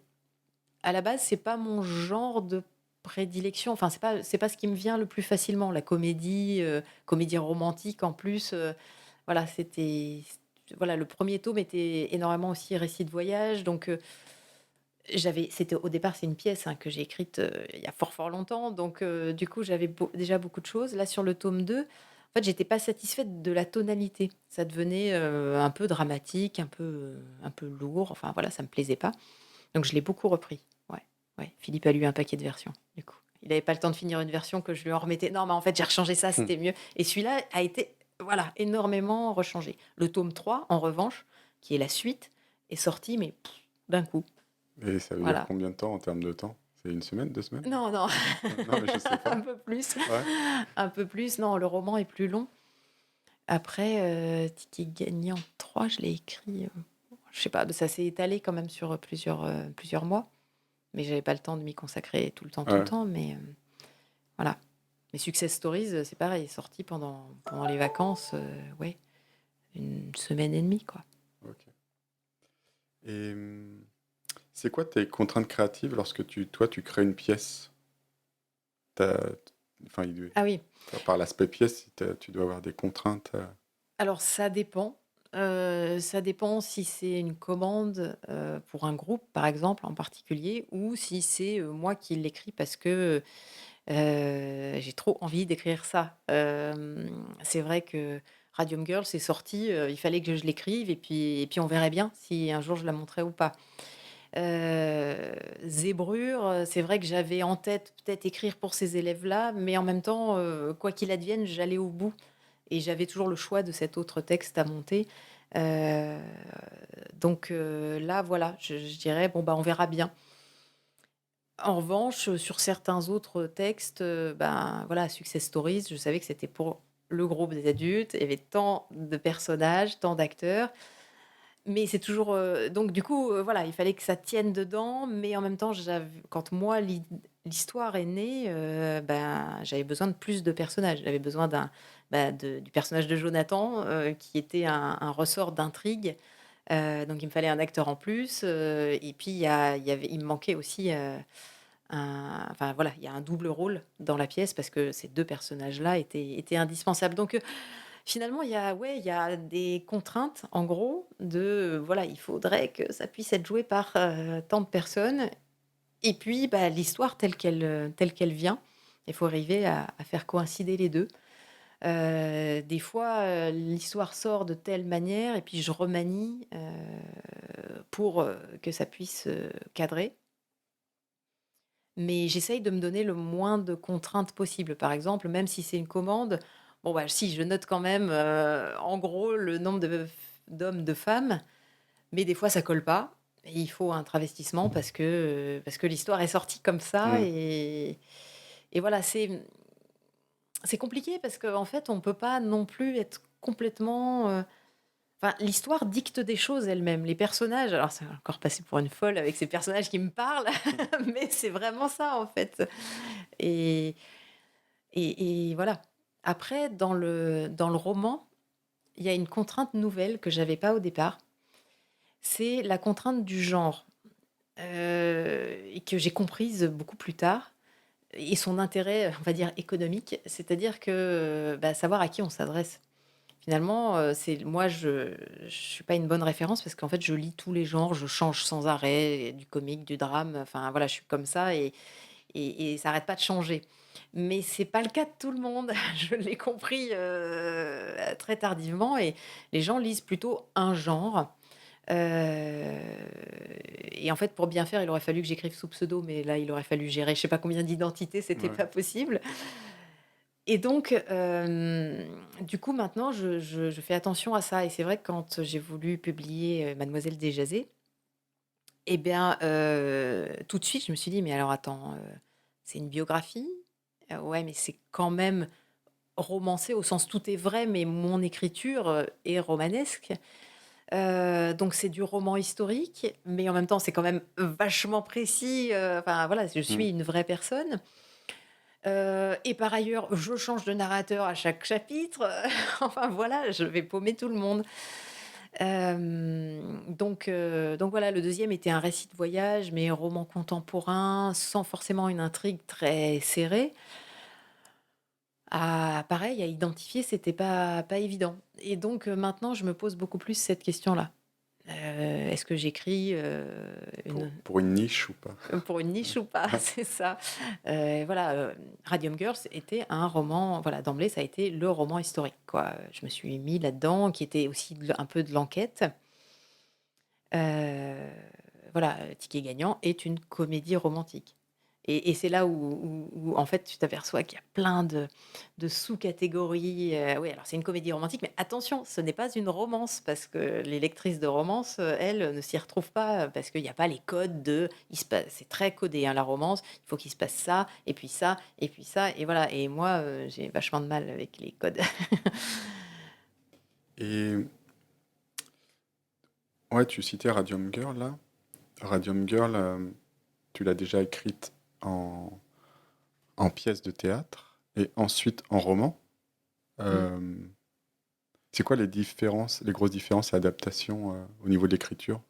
Speaker 2: à la base, c'est pas mon genre de prédilection, enfin, c'est pas ce qui me vient le plus facilement. La comédie, comédie romantique en plus, voilà, voilà, le premier tome était énormément aussi récit de voyage, donc c'était au départ, c'est une pièce, hein, que j'ai écrite, il y a fort, fort longtemps, donc du coup, j'avais déjà beaucoup de choses. Là, sur le tome 2, en fait, j'étais pas satisfaite de la tonalité. Ça devenait, un peu dramatique, un peu lourd, enfin voilà, ça me plaisait pas. Donc je l'ai beaucoup repris. Ouais, ouais. Philippe a lu un paquet de versions, du coup. Il avait pas le temps de finir une version que je lui en remettais. Non, mais en fait, j'ai rechangé ça,
Speaker 1: Hmm.
Speaker 2: c'était mieux. Et celui-là a été, voilà, énormément rechangé. Le tome 3, en revanche, qui est la suite, est sorti, mais d'un coup.
Speaker 1: Et ça veut dire
Speaker 2: Voilà.
Speaker 1: combien de temps en termes de temps? C'est une semaine, 2 semaines?
Speaker 2: Non, non,
Speaker 1: Non, mais je sais
Speaker 2: un
Speaker 1: pas.
Speaker 2: peu plus.
Speaker 1: Ouais.
Speaker 2: Un peu plus. Non, le roman est plus long. Après, Ticket gagnant 3, je l'ai écrit, je sais pas, ça s'est étalé quand même sur plusieurs mois. Mais j'avais pas le temps de m'y consacrer tout le
Speaker 1: Ouais.
Speaker 2: temps, mais voilà. Mais Success Stories, c'est pareil, sorti pendant les vacances, ouais, une semaine et demie, quoi.
Speaker 1: Ok. Et c'est quoi tes contraintes créatives lorsque toi, tu crées une pièce? T'as- Enfin,
Speaker 2: Ah oui,
Speaker 1: par l'aspect pièce, tu dois avoir des contraintes.
Speaker 2: alors ça dépend si c'est une commande, pour un groupe, par exemple, en particulier, ou si c'est, moi qui l'écris parce que, j'ai trop envie d'écrire ça. C'est vrai que Radium Girl, c'est sorti, il fallait que je l'écrive et puis on verrait bien si un jour je la montrais ou pas. Zébrure, c'est vrai que j'avais en tête peut-être écrire pour ces élèves-là, mais en même temps, quoi qu'il advienne, j'allais au bout et j'avais toujours le choix de cet autre texte à monter. Heu, là, voilà, je dirais: «Bon, bah, on verra bien». En revanche, sur certains autres textes, ben, voilà, Success Stories, je savais que c'était pour le groupe des adultes. Il y avait tant de personnages, tant d'acteurs. Mais c'est toujours, donc du coup, voilà, il fallait que ça tienne dedans, mais en même temps, quand moi l'histoire est née, ben, j'avais besoin de plus de personnages. J'avais besoin du personnage de Jonathan, qui était un ressort d'intrigue, donc il me fallait un acteur en plus, et puis il me manquait aussi, enfin voilà, il y a un double rôle dans la pièce parce que ces 2 personnages-là étaient indispensables. Donc finalement, il y a des contraintes, en gros, voilà, il faudrait que ça puisse être joué par, tant de personnes et puis, bah, l'histoire telle qu'elle vient. Il faut arriver à faire coïncider les 2. Des fois, l'histoire sort de telle manière et puis je remanie, pour, que ça puisse, cadrer. Mais j'essaye de me donner le moins de contraintes possible. Par exemple, même si c'est une commande, bon, bah, si, je note quand même, en gros, le nombre d'hommes, de femmes, mais des fois ça colle pas et il faut un travestissement parce que l'histoire est sortie comme ça
Speaker 1: Hmm.
Speaker 2: et voilà, c'est compliqué parce qu'en fait, on peut pas non plus être complètement, enfin, l'histoire dicte des choses elle-même. Les personnages, alors c'est encore passé pour une folle avec ces personnages qui me parlent, mais c'est vraiment ça, en fait. Et voilà. Après, dans le roman, il y a une contrainte nouvelle que j'avais pas au départ. C'est la contrainte du genre, et que j'ai comprise beaucoup plus tard et son intérêt, on va dire économique. C'est-à-dire que, bah, savoir à qui on s'adresse. Finalement, c'est moi je suis pas une bonne référence parce qu'en fait, je lis tous les genres, je change sans arrêt, du comique, du drame, enfin voilà, je suis comme ça et ça arrête pas de changer. Mais c'est pas le cas de tout le monde. Je l'ai compris, très tardivement et les gens lisent plutôt un genre, heu et en fait, pour bien faire, il aurait fallu que j'écrive sous pseudo, mais là, il aurait fallu gérer je sais pas combien d'identités, c'était
Speaker 1: Ouais.
Speaker 2: pas possible. Et donc, du coup, maintenant, je fais attention à ça et c'est vrai que quand j'ai voulu publier, Mademoiselle Déjazet et bien, tout de suite, je me suis dit: «Mais alors attends, c'est une biographie? Ouais, mais c'est quand même romancé au sens tout est vrai, mais mon écriture, est romanesque». Donc c'est du roman historique, mais en même temps, c'est quand même vachement précis, enfin voilà, je
Speaker 1: Mmh.
Speaker 2: suis une vraie personne. Et par ailleurs, je change de narrateur à chaque chapitre, enfin voilà, je vais paumer tout le monde. Donc voilà, le deuxième était un récit de voyage, mais roman contemporain, sans forcément une intrigue très serrée. Pareil, à identifier, c'était pas évident et donc maintenant, je me pose beaucoup plus cette question-là. Est-ce que j'écris,
Speaker 1: Pour
Speaker 2: une
Speaker 1: pour une niche ou pas?
Speaker 2: pour une niche ou pas? C'est ça. Voilà, Radium Girls était un roman voilà, d'emblée, ça a été le roman historique, quoi. Je me suis mis là-dedans, qui était aussi un peu de l'enquête. Heu, voilà, Ticket Gagnant est une comédie romantique et c'est là où en fait, tu t'aperçois qu'il y a plein de sous-catégories, oui, alors c'est une comédie romantique, mais attention, ce n'est pas une romance parce que les lectrices de romance, elles, ne s'y retrouvent pas, parce qu'il y a pas les codes de il se passe c'est très codé, hein, la romance. Il faut qu'il se passe ça et puis ça et puis ça et voilà et moi, j'ai vachement de mal avec les codes.
Speaker 1: Et ouais, tu citais Radium Girl là. Radium Girl, tu l'as déjà écrite en, en pièce de théâtre et ensuite en roman.
Speaker 2: Mmh.
Speaker 1: Euh, c'est quoi les différences, les grosses différences et adaptations au niveau de l'écriture?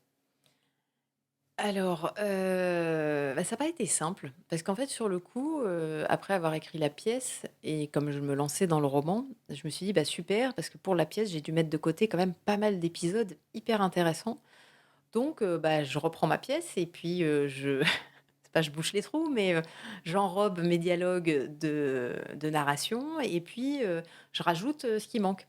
Speaker 2: Alors, bah, ça n'a pas été simple parce qu'en fait, sur le coup, après avoir écrit la pièce et comme je me lançais dans le roman, je me suis dit: «Bah, super» parce que pour la pièce, j'ai dû mettre de côté quand même pas mal d'épisodes hyper intéressants. Donc, bah, je reprends ma pièce et puis, je c'est pas je bouche les trous, mais, j'enrobe mes dialogues de narration et puis, je rajoute, ce qui manque.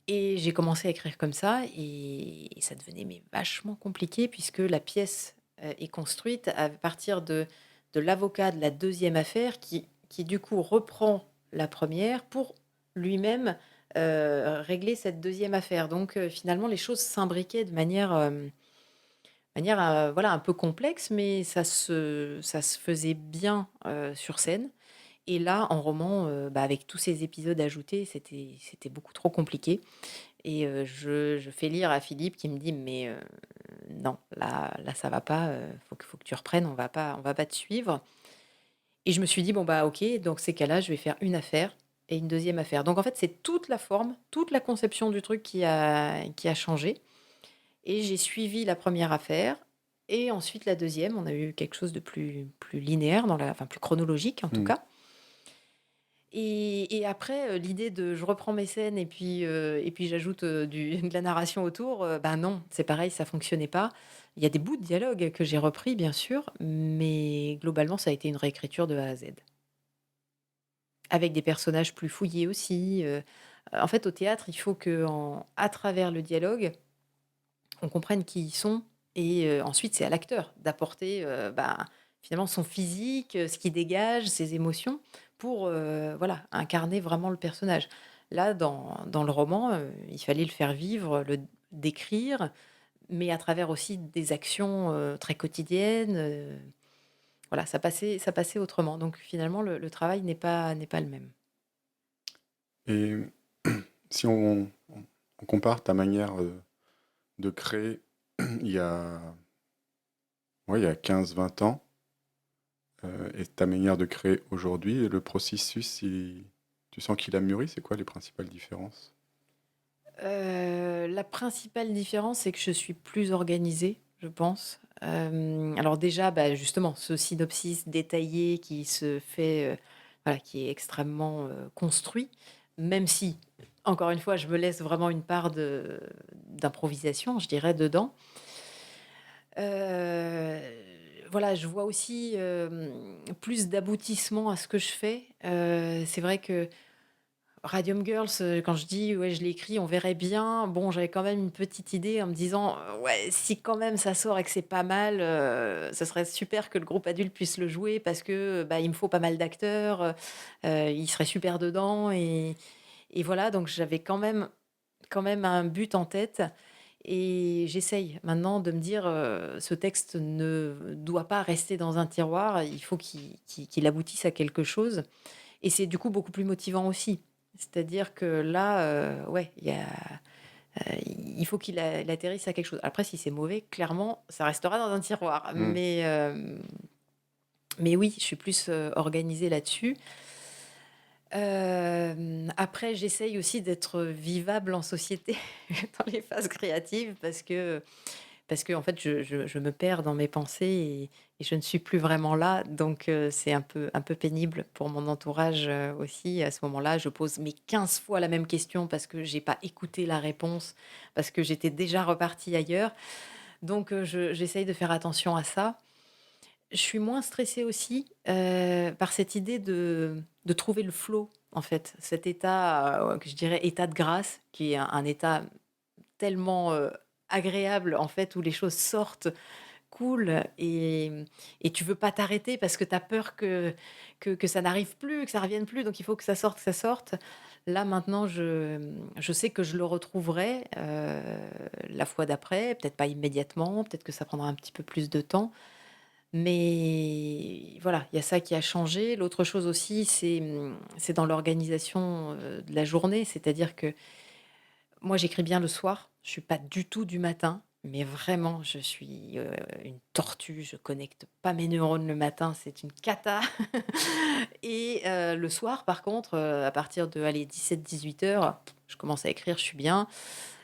Speaker 2: Et j'ai commencé à écrire comme ça et ça devenait mais vachement compliqué puisque la pièce, est construite à partir de l'avocat de la deuxième affaire qui du coup reprend la première pour lui-même, régler cette deuxième affaire. Donc finalement les choses s'imbriquaient de manière, voilà un peu complexe mais ça se faisait bien, sur scène et là en roman, bah, avec tous ces épisodes ajoutés, c'était beaucoup trop compliqué. Et je fais lire à Philippe qui me dit: «Mais non, là ça va pas, faut que tu reprennes, on va pas te suivre» et je me suis dit: «Bon bah OK, dans ces cas-là, je vais faire une affaire et une deuxième affaire». Donc en fait, c'est toute la forme, toute la conception du truc qui a changé et j'ai suivi la première affaire et ensuite la deuxième. On a eu quelque chose de plus linéaire dans la enfin plus chronologique en tout
Speaker 1: Hmm.
Speaker 2: cas. Et après, l'idée de je reprends mes scènes et puis j'ajoute, du de la narration autour, bah, non, c'est pareil, ça fonctionnait pas. Il y a des bouts de dialogue que j'ai repris bien sûr, mais globalement, ça a été une réécriture de A à Z. Avec des personnages plus fouillés aussi, en fait, au théâtre, il faut qu'en à travers le dialogue, on comprenne qui ils sont et ensuite c'est à l'acteur d'apporter, bah, finalement son physique, ce qu'il dégage, ses émotions pour, voilà, incarner vraiment le personnage. Là, dans le roman, il fallait le faire vivre, le décrire, mais à travers aussi des actions, très quotidiennes, voilà, ça passait autrement. Donc finalement le travail n'est pas le même.
Speaker 1: Et si on compare ta manière de créer il y a, ouais, il y a 15-20 ans et ta manière de créer aujourd'hui, le processus, tu sens qu'il a mûri, c'est quoi les principales différences?
Speaker 2: La principale différence, c'est que je suis plus organisée, je pense. Alors déjà, bah, justement, ce synopsis détaillé qui se fait, voilà, qui est extrêmement, construit, même si, encore une fois, je me laisse vraiment une part d'improvisation, je dirais, dedans. Heu, voilà, je vois aussi, plus d'aboutissement à ce que je fais. C'est vrai que Radium Girls, quand je dis: «Ouais, je l'ai écrit, on verrait bien», bon, j'avais quand même une petite idée en me disant: «Ouais, si quand même ça sort et que c'est pas mal, ça serait super que le groupe adulte puisse le jouer parce que, bah, il me faut pas mal d'acteurs, ils seraient super dedans» et voilà, donc j'avais quand même un but en tête et j'essaye maintenant de me dire, «Ce texte ne doit pas rester dans un tiroir, il faut qu'il aboutisse à quelque chose» et c'est du coup beaucoup plus motivant aussi. C'est-à-dire que là, ouais, il faut qu'il atterrisse à quelque chose. Après si c'est mauvais, clairement, ça restera dans un tiroir.
Speaker 1: Mmh.
Speaker 2: Mais oui, je suis plus, organisée là-dessus. Après j'essaye aussi d'être vivable en société dans les phases créatives parce que en fait, je me perds dans mes pensées et je ne suis plus vraiment là, donc c'est un peu pénible pour mon entourage, aussi. À ce moment-là, je pose mais 15 fois la même question parce que j'ai pas écouté la réponse, parce que j'étais déjà repartie ailleurs, donc j'essaye de faire attention à ça. Je suis moins stressée aussi, par cette idée de trouver le flow, en fait. Cet état, que je dirais état de grâce, qui est un état tellement, agréable, en fait, où les choses sortent, cool et tu veux pas t'arrêter parce que tu as peur que ça n'arrive plus, que ça revienne plus, donc il faut que ça sorte, que ça sorte. Là, maintenant, je sais que je le retrouverai, la fois d'après, peut-être pas immédiatement, peut-être que ça prendra un petit peu plus de temps, mais voilà, il y a ça qui a changé. L'autre chose aussi, c'est dans l'organisation, de la journée, c'est-à-dire que moi, j'écris bien le soir, je suis pas du tout du matin, mais vraiment, je suis, une tortue, je connecte pas mes neurones le matin, c'est une cata et le soir, par contre, à partir de, allez, 17-18 heures, je commence à écrire, je suis bien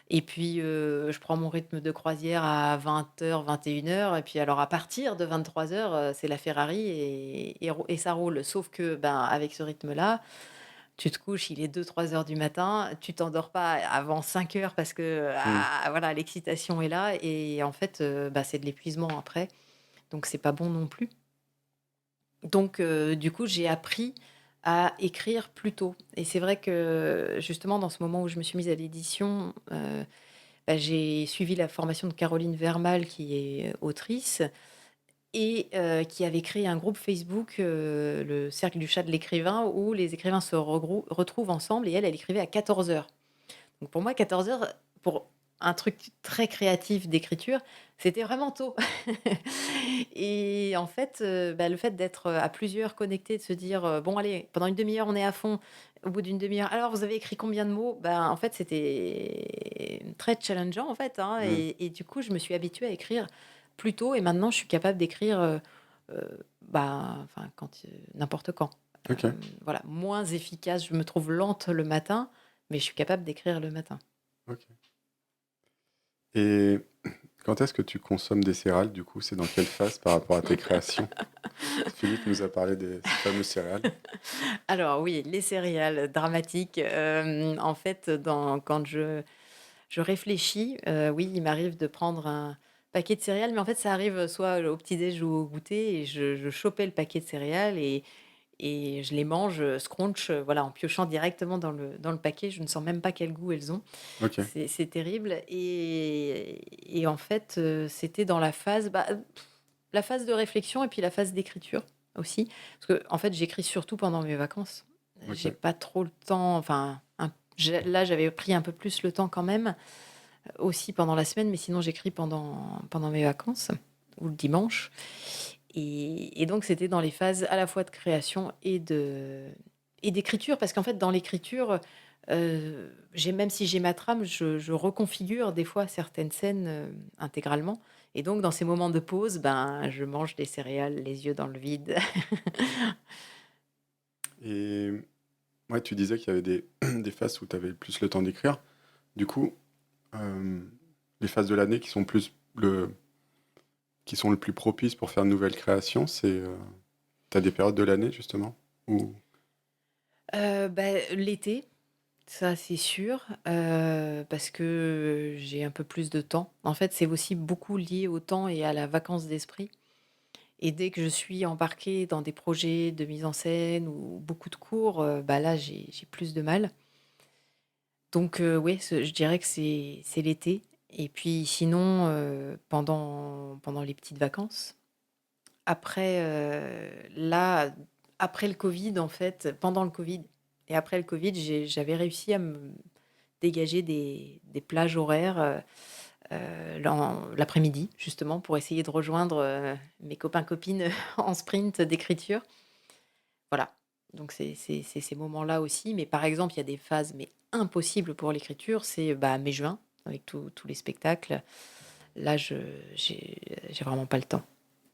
Speaker 2: et puis, je prends mon rythme de croisière à 20h-21h et puis alors à partir de 23h, c'est la Ferrari et ça roule. Sauf que, ben, avec ce rythme-là, tu te couches, il est 2-3 heures du matin, tu t'endors pas avant 5 heures parce que,
Speaker 1: Mmh.
Speaker 2: ah, voilà, l'excitation est là et en fait, bah, c'est de l'épuisement après, donc c'est pas bon non plus. Donc du coup, j'ai appris à écrire plus tôt et c'est vrai que, justement, dans ce moment où je me suis mise à l'édition, bah, j'ai suivi la formation de Caroline Vermal qui est autrice et qui avait créé un groupe Facebook, le Cercle du chat de l'écrivain où les écrivains se retrouvent ensemble et elle écrivait à 14 heures. Donc pour moi 14 heures, pour un truc très créatif d'écriture, c'était vraiment tôt et en fait, bah, le fait d'être, à plusieurs connectés, de se dire, «Bon allez, pendant une demi heure, on est à fond». Au bout d'une demi heure: «Alors vous avez écrit combien de mots?» Ben, en fait, c'était très challengeant, en fait, hein
Speaker 1: Mmh.
Speaker 2: et du coup, je me suis habituée à écrire plus tôt et maintenant je suis capable d'écrire, bah, enfin quand, n'importe quand.
Speaker 1: OK.
Speaker 2: Voilà, moins efficace, je me trouve lente le matin, mais je suis capable d'écrire le matin.
Speaker 1: OK. Et quand est-ce que tu consommes des céréales, du coup? C'est dans quelle phase par rapport à tes créations? Philippe nous a parlé des fameuses céréales.
Speaker 2: Alors oui, les céréales dramatiques, en fait, quand je réfléchis, oui, il m'arrive de prendre un paquet de céréales, mais en fait, ça arrive, soit au petit-déj ou au goûter et je chopais le paquet de céréales et je les mange, scrunch, voilà, en piochant directement dans le paquet. Je ne sens même pas quel goût elles ont.
Speaker 1: OK.
Speaker 2: C'est terrible et en fait, c'était dans la phase, bah, la phase de réflexion et puis la phase d'écriture aussi. Parce que en fait, j'écris surtout pendant mes vacances. J'ai
Speaker 1: OK.
Speaker 2: pas trop le temps, enfin, là, j'avais pris un peu plus le temps quand même, aussi pendant la semaine, mais sinon j'écris pendant mes vacances ou le dimanche et donc c'était dans les phases à la fois de création et d'écriture parce qu'en fait dans l'écriture, même si j'ai ma trame, je reconfigure des fois certaines scènes, intégralement et donc dans ces moments de pause, ben, je mange des céréales les yeux dans le vide.
Speaker 1: Et ouais, tu disais qu'il y avait des des phases où tu avais plus le temps d'écrire. Du coup, les phases de l'année qui sont le plus propices pour faire de nouvelles créations, tu des périodes de l'année justement? Ou
Speaker 2: Bah, l'été. Ça, c'est sûr, parce que j'ai un peu plus de temps. En fait, c'est aussi beaucoup lié au temps et à la vacance d'esprit et dès que je suis embarquée dans des projets de mise en scène ou beaucoup de cours, bah, là, j'ai plus de mal. Donc oui, je dirais que c'est l'été et puis sinon, pendant les petites vacances. Après, là, après le covid, en fait, pendant le covid et après le covid, j'avais réussi à me dégager des plages horaires, l'après-midi, justement, pour essayer de rejoindre, mes copains, copines en sprint d'écriture. Voilà, donc c'est ces moments-là aussi, mais par exemple, il y a des phases, mais impossibles pour l'écriture, c'est, bah, mai-juin, avec tous les spectacles. Là, j'ai vraiment pas le temps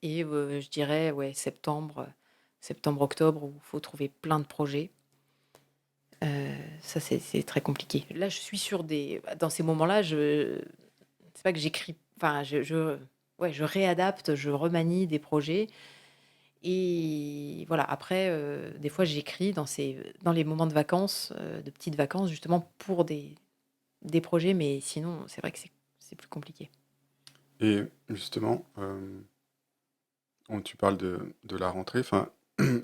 Speaker 2: et je dirais, ouais, septembre-octobre où il faut trouver plein de projets. Ça, c'est très compliqué. Là, je suis sur des dans ces moments-là, je c'est pas que j'écris enfin, ouais, je réadapte, je remanie des projets et voilà. Après, des fois, j'écris dans les moments de vacances, de petites vacances, justement pour des projets, mais sinon, c'est vrai que c'est plus compliqué.
Speaker 1: Et justement, tu parles de la rentrée, enfin,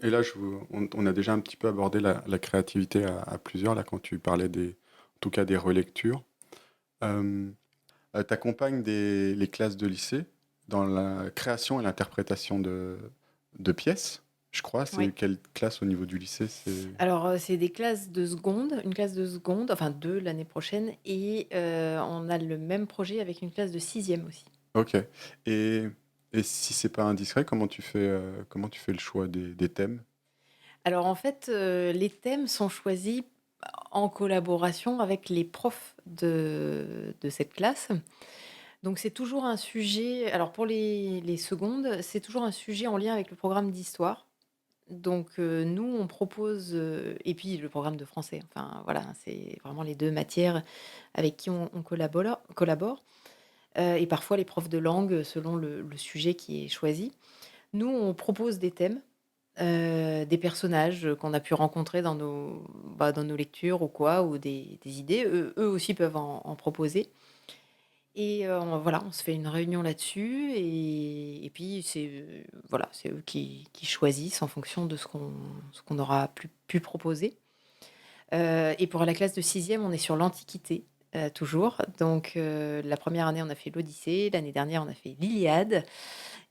Speaker 1: et là, on a déjà un petit peu abordé la créativité à plusieurs, là, quand tu parlais en tout cas des relectures. Euh, T'accompagnes les classes de lycée dans la création et l'interprétation de pièces, je crois. C'est
Speaker 2: Oui.
Speaker 1: quelle classe au niveau du lycée?
Speaker 2: Alors, c'est des classes de seconde, une classe de seconde, enfin 2 l'année prochaine et on a le même projet avec une classe de sixième aussi.
Speaker 1: Ok. Et, et si c'est pas indiscret, comment tu fais le choix des thèmes?
Speaker 2: Alors en fait, les thèmes sont choisis en collaboration avec les profs de cette classe. Donc c'est toujours un sujet alors pour les secondes, c'est toujours un sujet en lien avec le programme d'histoire. Donc nous, on propose, et puis le programme de français, enfin voilà, c'est vraiment les 2 matières avec qui on collabore, et parfois les profs de langue selon le sujet qui est choisi. Nous, on propose des thèmes, des personnages, qu'on a pu rencontrer dans nos lectures ou quoi, ou des idées. Eux aussi peuvent en proposer et voilà, on se fait une réunion là-dessus et puis voilà, c'est eux qui choisissent en fonction de ce qu'on aura pu proposer. Et pour la classe de sixième, on est sur l'Antiquité, toujours. Donc la première année, on a fait l'Odyssée, l'année dernière, on a fait l'Iliade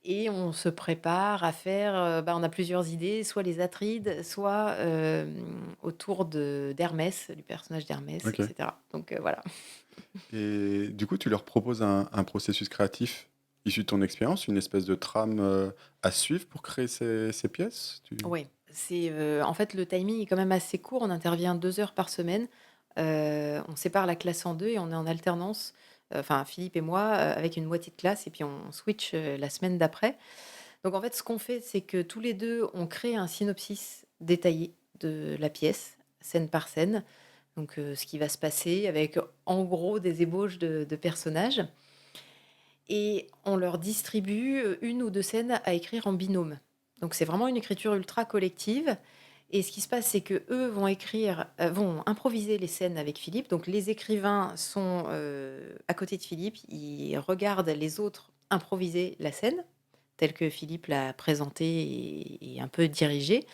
Speaker 2: et on se prépare à faire, bah, on a plusieurs idées, soit les Atrides, soit, autour d'Hermès, du personnage d'Hermès et
Speaker 1: Ok.
Speaker 2: cetera. Donc voilà.
Speaker 1: Et du coup, tu leur proposes un processus créatif issu de ton expérience, une espèce de trame à suivre pour créer ces pièces?
Speaker 2: Oui, en fait, le timing est quand même assez court. On intervient 2 heures par semaine. On sépare la classe en 2 et on est en alternance, enfin Philippe et moi, avec une moitié de classe et puis on switch, la semaine d'après. Donc en fait, ce qu'on fait, c'est que tous les 2, on crée un synopsis détaillé de la pièce, scène par scène. Donc ce qui va se passer avec, en gros, des ébauches de personnages et on leur distribue, 1 ou 2 scènes à écrire en binôme. Donc c'est vraiment une écriture ultra collective et ce qui se passe, c'est qu'eux vont improviser les scènes avec Philippe. Donc les écrivains sont, à côté de Philippe, ils regardent les autres improviser la scène, telle que Philippe l'a présentée et un peu dirigée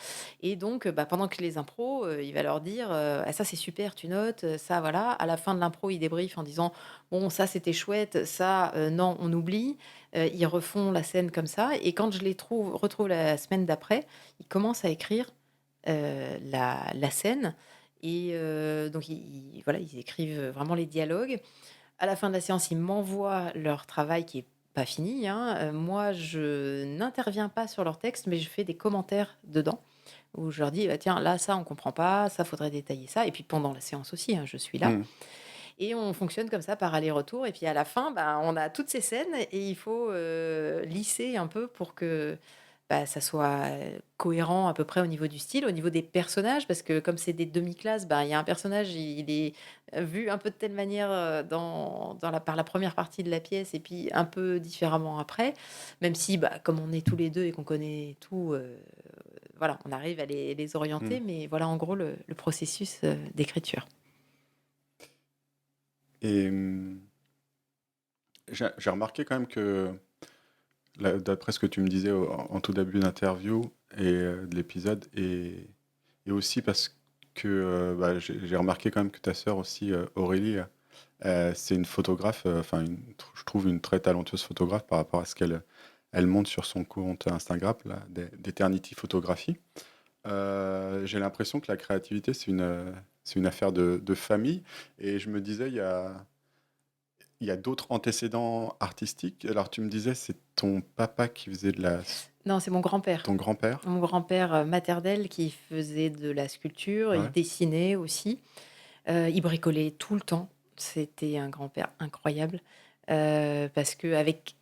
Speaker 2: et donc, bah, pendant que les impros, il va leur dire, «Ah ça c'est super, tu notes, ça voilà». À la fin de l'impro, il débriefe en disant: «Bon ça c'était chouette, ça, non on oublie». Ils refont la scène comme ça et quand je les retrouve la semaine d'après, ils commencent à écrire la scène et donc voilà, ils écrivent vraiment les dialogues. À la fin de la séance, ils m'envoient leur travail qui est pas fini, hein. Moi, je n'interviens pas sur leur texte, mais je fais des commentaires dedans où je leur dis: «Bah, tiens, là, ça, on comprend pas, ça, faudrait détailler ça» et puis pendant la séance aussi, hein, je suis là
Speaker 1: Hmm.
Speaker 2: et on fonctionne comme ça par aller-retour et puis à la fin, bah, on a toutes ces scènes et il faut, lisser un peu pour que, bah, ça soit, cohérent à peu près au niveau du style, au niveau des personnages parce que comme c'est des demi-classes, bah, il y a un personnage, il est, vu un peu de telle manière, dans la par la première partie de la pièce et puis un peu différemment après. Même si, bah, comme on est tous les 2 et qu'on connaît tout, voilà, on arrive à les
Speaker 1: Hmm.
Speaker 2: orienter mais voilà en gros le processus, d'écriture.
Speaker 1: Et j'ai remarqué quand même que, d'après ce que tu me disais en tout début d'interview et de l'épisode, et aussi parce que bah, j'ai remarqué quand même que ta sœur aussi, Aurélie, c'est une photographe, enfin, je trouve une très talentueuse photographe par rapport à ce qu'elle elle montre sur son compte Instagram, là, d'Eternity Photographie. J'ai l'impression que la créativité, c'est une affaire de famille. Et je me disais, il y a d'autres antécédents artistiques. Alors, tu me disais, c'est ton papa qui faisait
Speaker 2: Non, c'est mon grand-père.
Speaker 1: ton grand-père.
Speaker 2: Mon grand-père, maternel qui faisait de la sculpture, il
Speaker 1: Ouais.
Speaker 2: dessinait aussi, il bricolait tout le temps. C'était un grand-père incroyable, parce qu'avec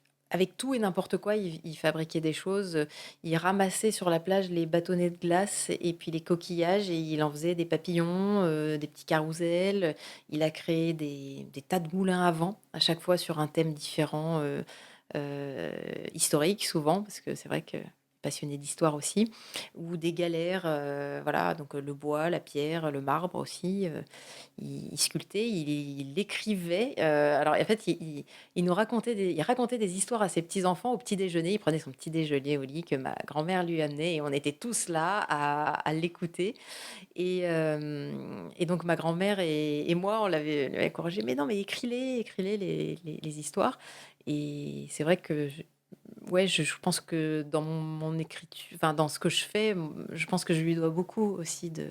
Speaker 2: tout et n'importe quoi, il fabriquait des choses, il ramassait sur la plage les bâtonnets de glace et puis les coquillages et il en faisait des papillons, des petits carousels. Il a créé des tas de moulins à vent, à chaque fois sur un thème différent, heu, historique souvent, parce que c'est vrai que passionné d'histoire aussi, ou des galères, voilà, donc le bois, la pierre, le marbre aussi, il sculptait, il écrivait, alors en fait, il racontait des histoires à ses petits-enfants au petit déjeuner. Il prenait son petit déjeuner au lit que ma grand-mère lui amenait et on était tous là à l'écouter et donc ma grand-mère et moi, on l'avait encouragé: «Mais non, mais écris-les les histoires» et c'est vrai que ouais, je pense que dans mon écriture, enfin, dans ce que je fais, je pense que je lui dois beaucoup aussi de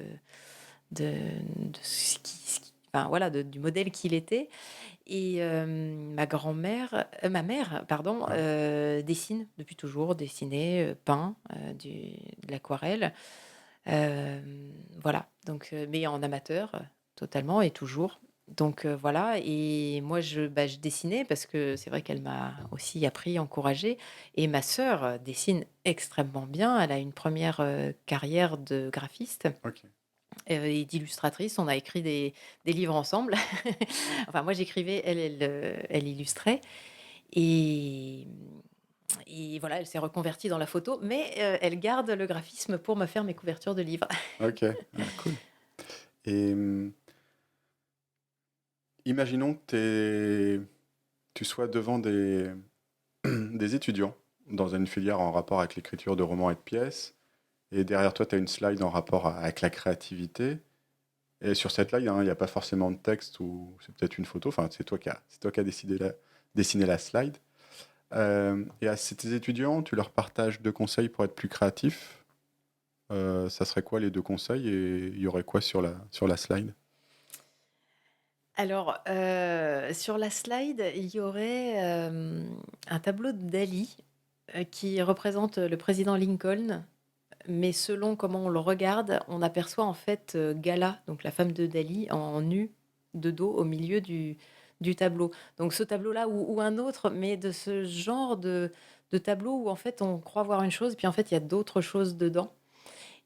Speaker 2: de enfin, voilà, du modèle qu'il était et ma mère, pardon,
Speaker 1: Ouais.
Speaker 2: dessine depuis toujours, dessinait, peint, de l'aquarelle. Voilà, donc mais en amateur, totalement et toujours. Donc voilà et moi je dessinais parce que c'est vrai qu'elle m'a aussi appris, encouragée et ma sœur, dessine extrêmement bien. Elle a une première carrière de graphiste,
Speaker 1: Ok.
Speaker 2: et d'illustratrice. On a écrit des livres ensemble. Enfin moi j'écrivais, elle illustrait et et voilà, elle s'est reconvertie dans la photo, mais elle garde le graphisme pour me faire mes couvertures de livres.
Speaker 1: Ok. Ah, cool. Et imaginons que tu sois devant des étudiants dans une filière en rapport avec l'écriture de romans et de pièces. Et derrière toi, tu as une slide en rapport avec la créativité. Et sur cette slide, hein, il n'y a pas forcément de texte ou c'est peut-être une photo. Enfin, c'est toi qui as dessiné la slide. Et à ces étudiants, tu leur partages 2 conseils pour être plus créatifs. Ça serait quoi les 2 conseils et il y aurait quoi sur la slide?
Speaker 2: Alors, sur la slide, il y aurait, un tableau de Dali, qui représente le président Lincoln, mais selon comment on le regarde, on aperçoit en fait, Gala, donc la femme de Dali, en nue, de dos, au milieu du tableau. Donc ce tableau-là ou un autre, mais de ce genre de tableau où en fait on croit voir une chose, puis en fait il y a d'autres choses dedans.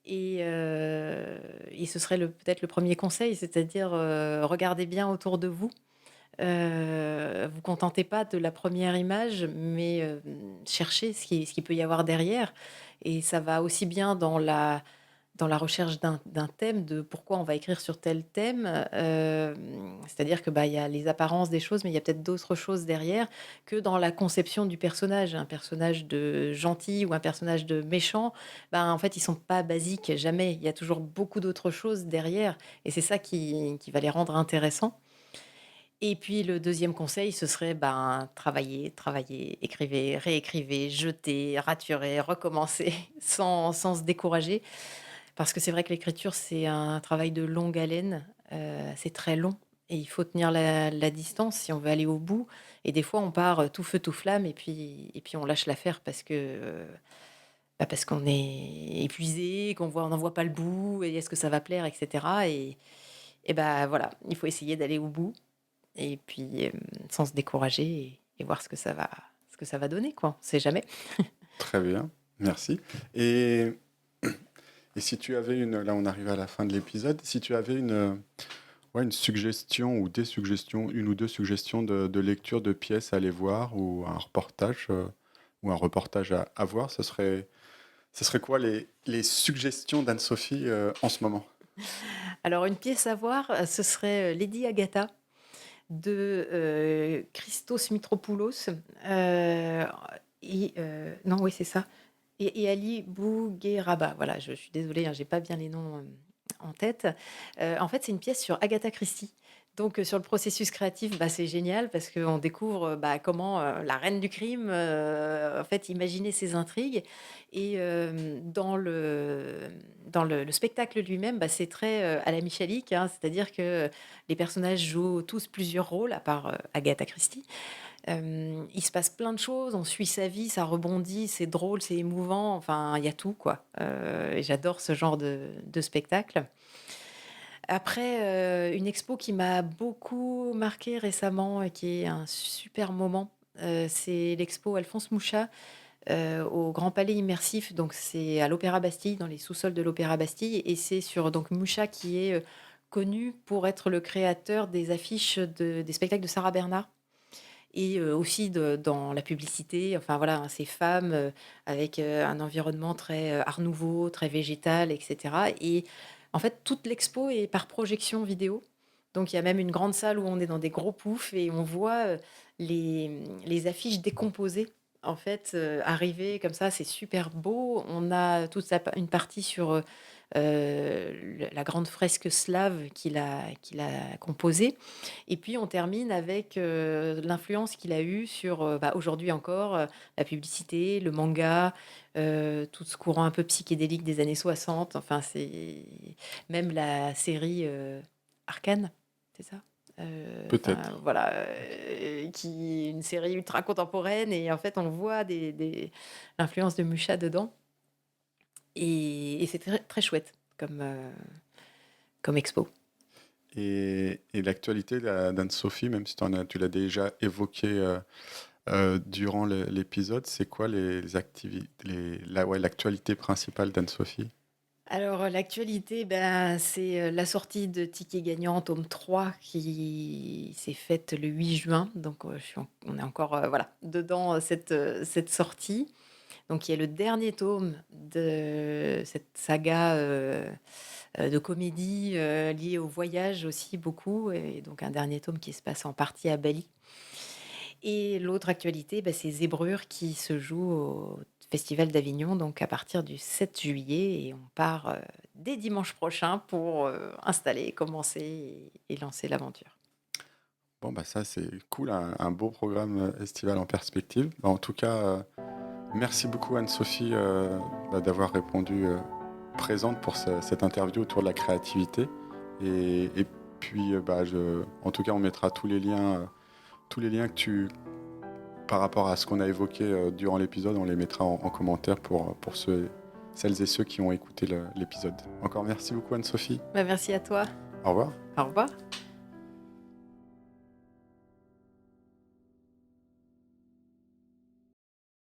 Speaker 2: Et ce serait peut-être le premier conseil, c'est-à-dire, regardez bien autour de vous. Vous contentez pas de la première image, mais cherchez ce qui peut y avoir derrière et ça va aussi bien dans la recherche d'un thème, de pourquoi on va écrire sur tel thème, c'est-à-dire que, bah, il y a les apparences des choses, mais il y a peut-être d'autres choses derrière que dans la conception du personnage. Un personnage de gentil ou un personnage de méchant, ben, en fait, ils sont pas basiques, jamais. Il y a toujours beaucoup d'autres choses derrière et c'est ça qui va les rendre intéressants. Et puis le deuxième conseil, ce serait, ben, travailler, travailler, écrivez, réécrivez, jetez, raturez, recommencez sans se décourager. Parce que c'est vrai que l'écriture, c'est un travail de longue haleine, c'est très long et il faut tenir la distance si on veut aller au bout et des fois on part, tout feu tout flamme et puis on lâche l'affaire parce que, bah, parce qu'on est épuisé, on n'en voit pas le bout et est-ce que ça va plaire et cetera et bah, voilà, il faut essayer d'aller au bout et puis, sans se décourager et voir ce que ça va donner, quoi. On sait jamais.
Speaker 1: Très bien, merci. Et, et si tu avais là on arrive à la fin de l'épisode, si tu avais ouais, une suggestion ou des suggestions, 1 ou 2 suggestions de lecture de pièces à aller voir ou un reportage à voir, ce serait quoi les suggestions d'Anne-Sophie en ce moment?
Speaker 2: Alors une pièce à voir, ce serait, Lady Agatha de, Christos Mitropoulos, non, oui, c'est ça et Ali Bougueraba. Voilà, je suis désolée, hein, j'ai pas bien les noms, en tête. En fait, c'est une pièce sur Agatha Christie. Donc, sur le processus créatif, bah, c'est génial parce qu'on découvre, bah, comment, la reine du crime, en fait, imaginait ses intrigues et dans le spectacle lui-même, bah, c'est très, à la Michalik, hein. C'est-à-dire que les personnages jouent tous plusieurs rôles à part, Agatha Christie. Il se passe plein de choses, on suit sa vie, ça rebondit, c'est drôle, c'est émouvant, enfin, il y a tout, quoi. Et j'adore ce genre de spectacle. Après, une expo qui m'a beaucoup marquée récemment et qui est un super moment, c'est l'expo Alphonse Mucha, au Grand Palais Immersif. Donc c'est à l'Opéra Bastille, dans les sous-sols de l'Opéra Bastille et c'est sur donc Mucha qui est, connu pour être le créateur des affiches des spectacles de Sarah Bernard et aussi dans la publicité. Enfin voilà, hein, ces femmes, avec, un environnement très, art nouveau, très végétal et cetera et en fait, toute l'expo est par projection vidéo. Donc il y a même une grande salle où on est dans des gros poufs et on voit, les affiches décomposées, en fait, arriver comme ça, c'est super beau. On a toute une partie sur, la grande fresque slave qu'il a composée et puis on termine avec, l'influence qu'il a eue sur, bah, aujourd'hui encore, la publicité, le manga, tout ce courant un peu psychédélique des années 60. Enfin, c'est même la série, Arcane, c'est ça? Enfin
Speaker 1: Peut-être.
Speaker 2: voilà, qui est une série ultra contemporaine et en fait on voit des l'influence de Mucha dedans et c'est très, très chouette comme expo.
Speaker 1: Et l'actualité d'Anne-Sophie, même si tu l'as déjà évoqué durant l'épisode, c'est quoi les activités, ouais, l'actualité principale d'Anne-Sophie?
Speaker 2: Alors, l'actualité, ben, c'est, la sortie de Ticket Gagnant tome 3 qui s'est faite le 8 juin. Donc, on est encore, voilà, dedans, cette sortie. Donc, il y a le dernier tome de cette saga, de comédie, liée au voyage aussi beaucoup et donc un dernier tome qui se passe en partie à Bali. Et l'autre actualité, bah, c'est Zébrure qui se joue au Festival d'Avignon, donc à partir du 7 juillet et on part, dès dimanche prochain pour, installer, commencer et lancer l'aventure.
Speaker 1: Bon, bah ça, c'est cool, un beau programme estival en perspective. Bah, en tout cas, merci beaucoup Anne-Sophie d'avoir répondu présente pour cette interview autour de la créativité. Et puis, bah, en tout cas, on mettra tous les liens par rapport à ce qu'on a évoqué durant l'épisode, on les mettra en commentaire pour celles et ceux qui ont écouté l'épisode. Encore merci beaucoup Anne-Sophie.
Speaker 2: Bah, merci à toi.
Speaker 1: Au revoir.
Speaker 2: Au revoir.